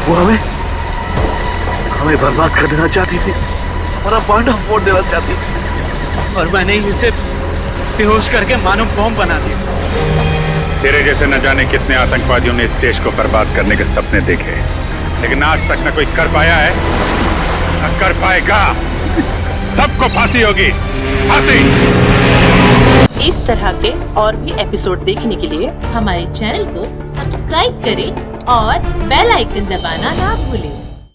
वो हमें बर्बाद कर देना चाहती थी, हमारा पॉइंट ऑफ वोट देना चाहती थी, और मैंने इसे बेहोश करके मानो बॉम्ब बना दिया। तेरे जैसे न जाने कितने आतंकवादियों ने इस देश को बर्बाद करने के सपने देखे, लेकिन आज तक न कोई कर पाया है न कर पाएगा। सबको फांसी होगी, फांसी। इस तरह के और भी एपिसोड देखने के लिए हमारे चैनल को सब्सक्राइब करें और बेल आइकन दबाना ना भूलें।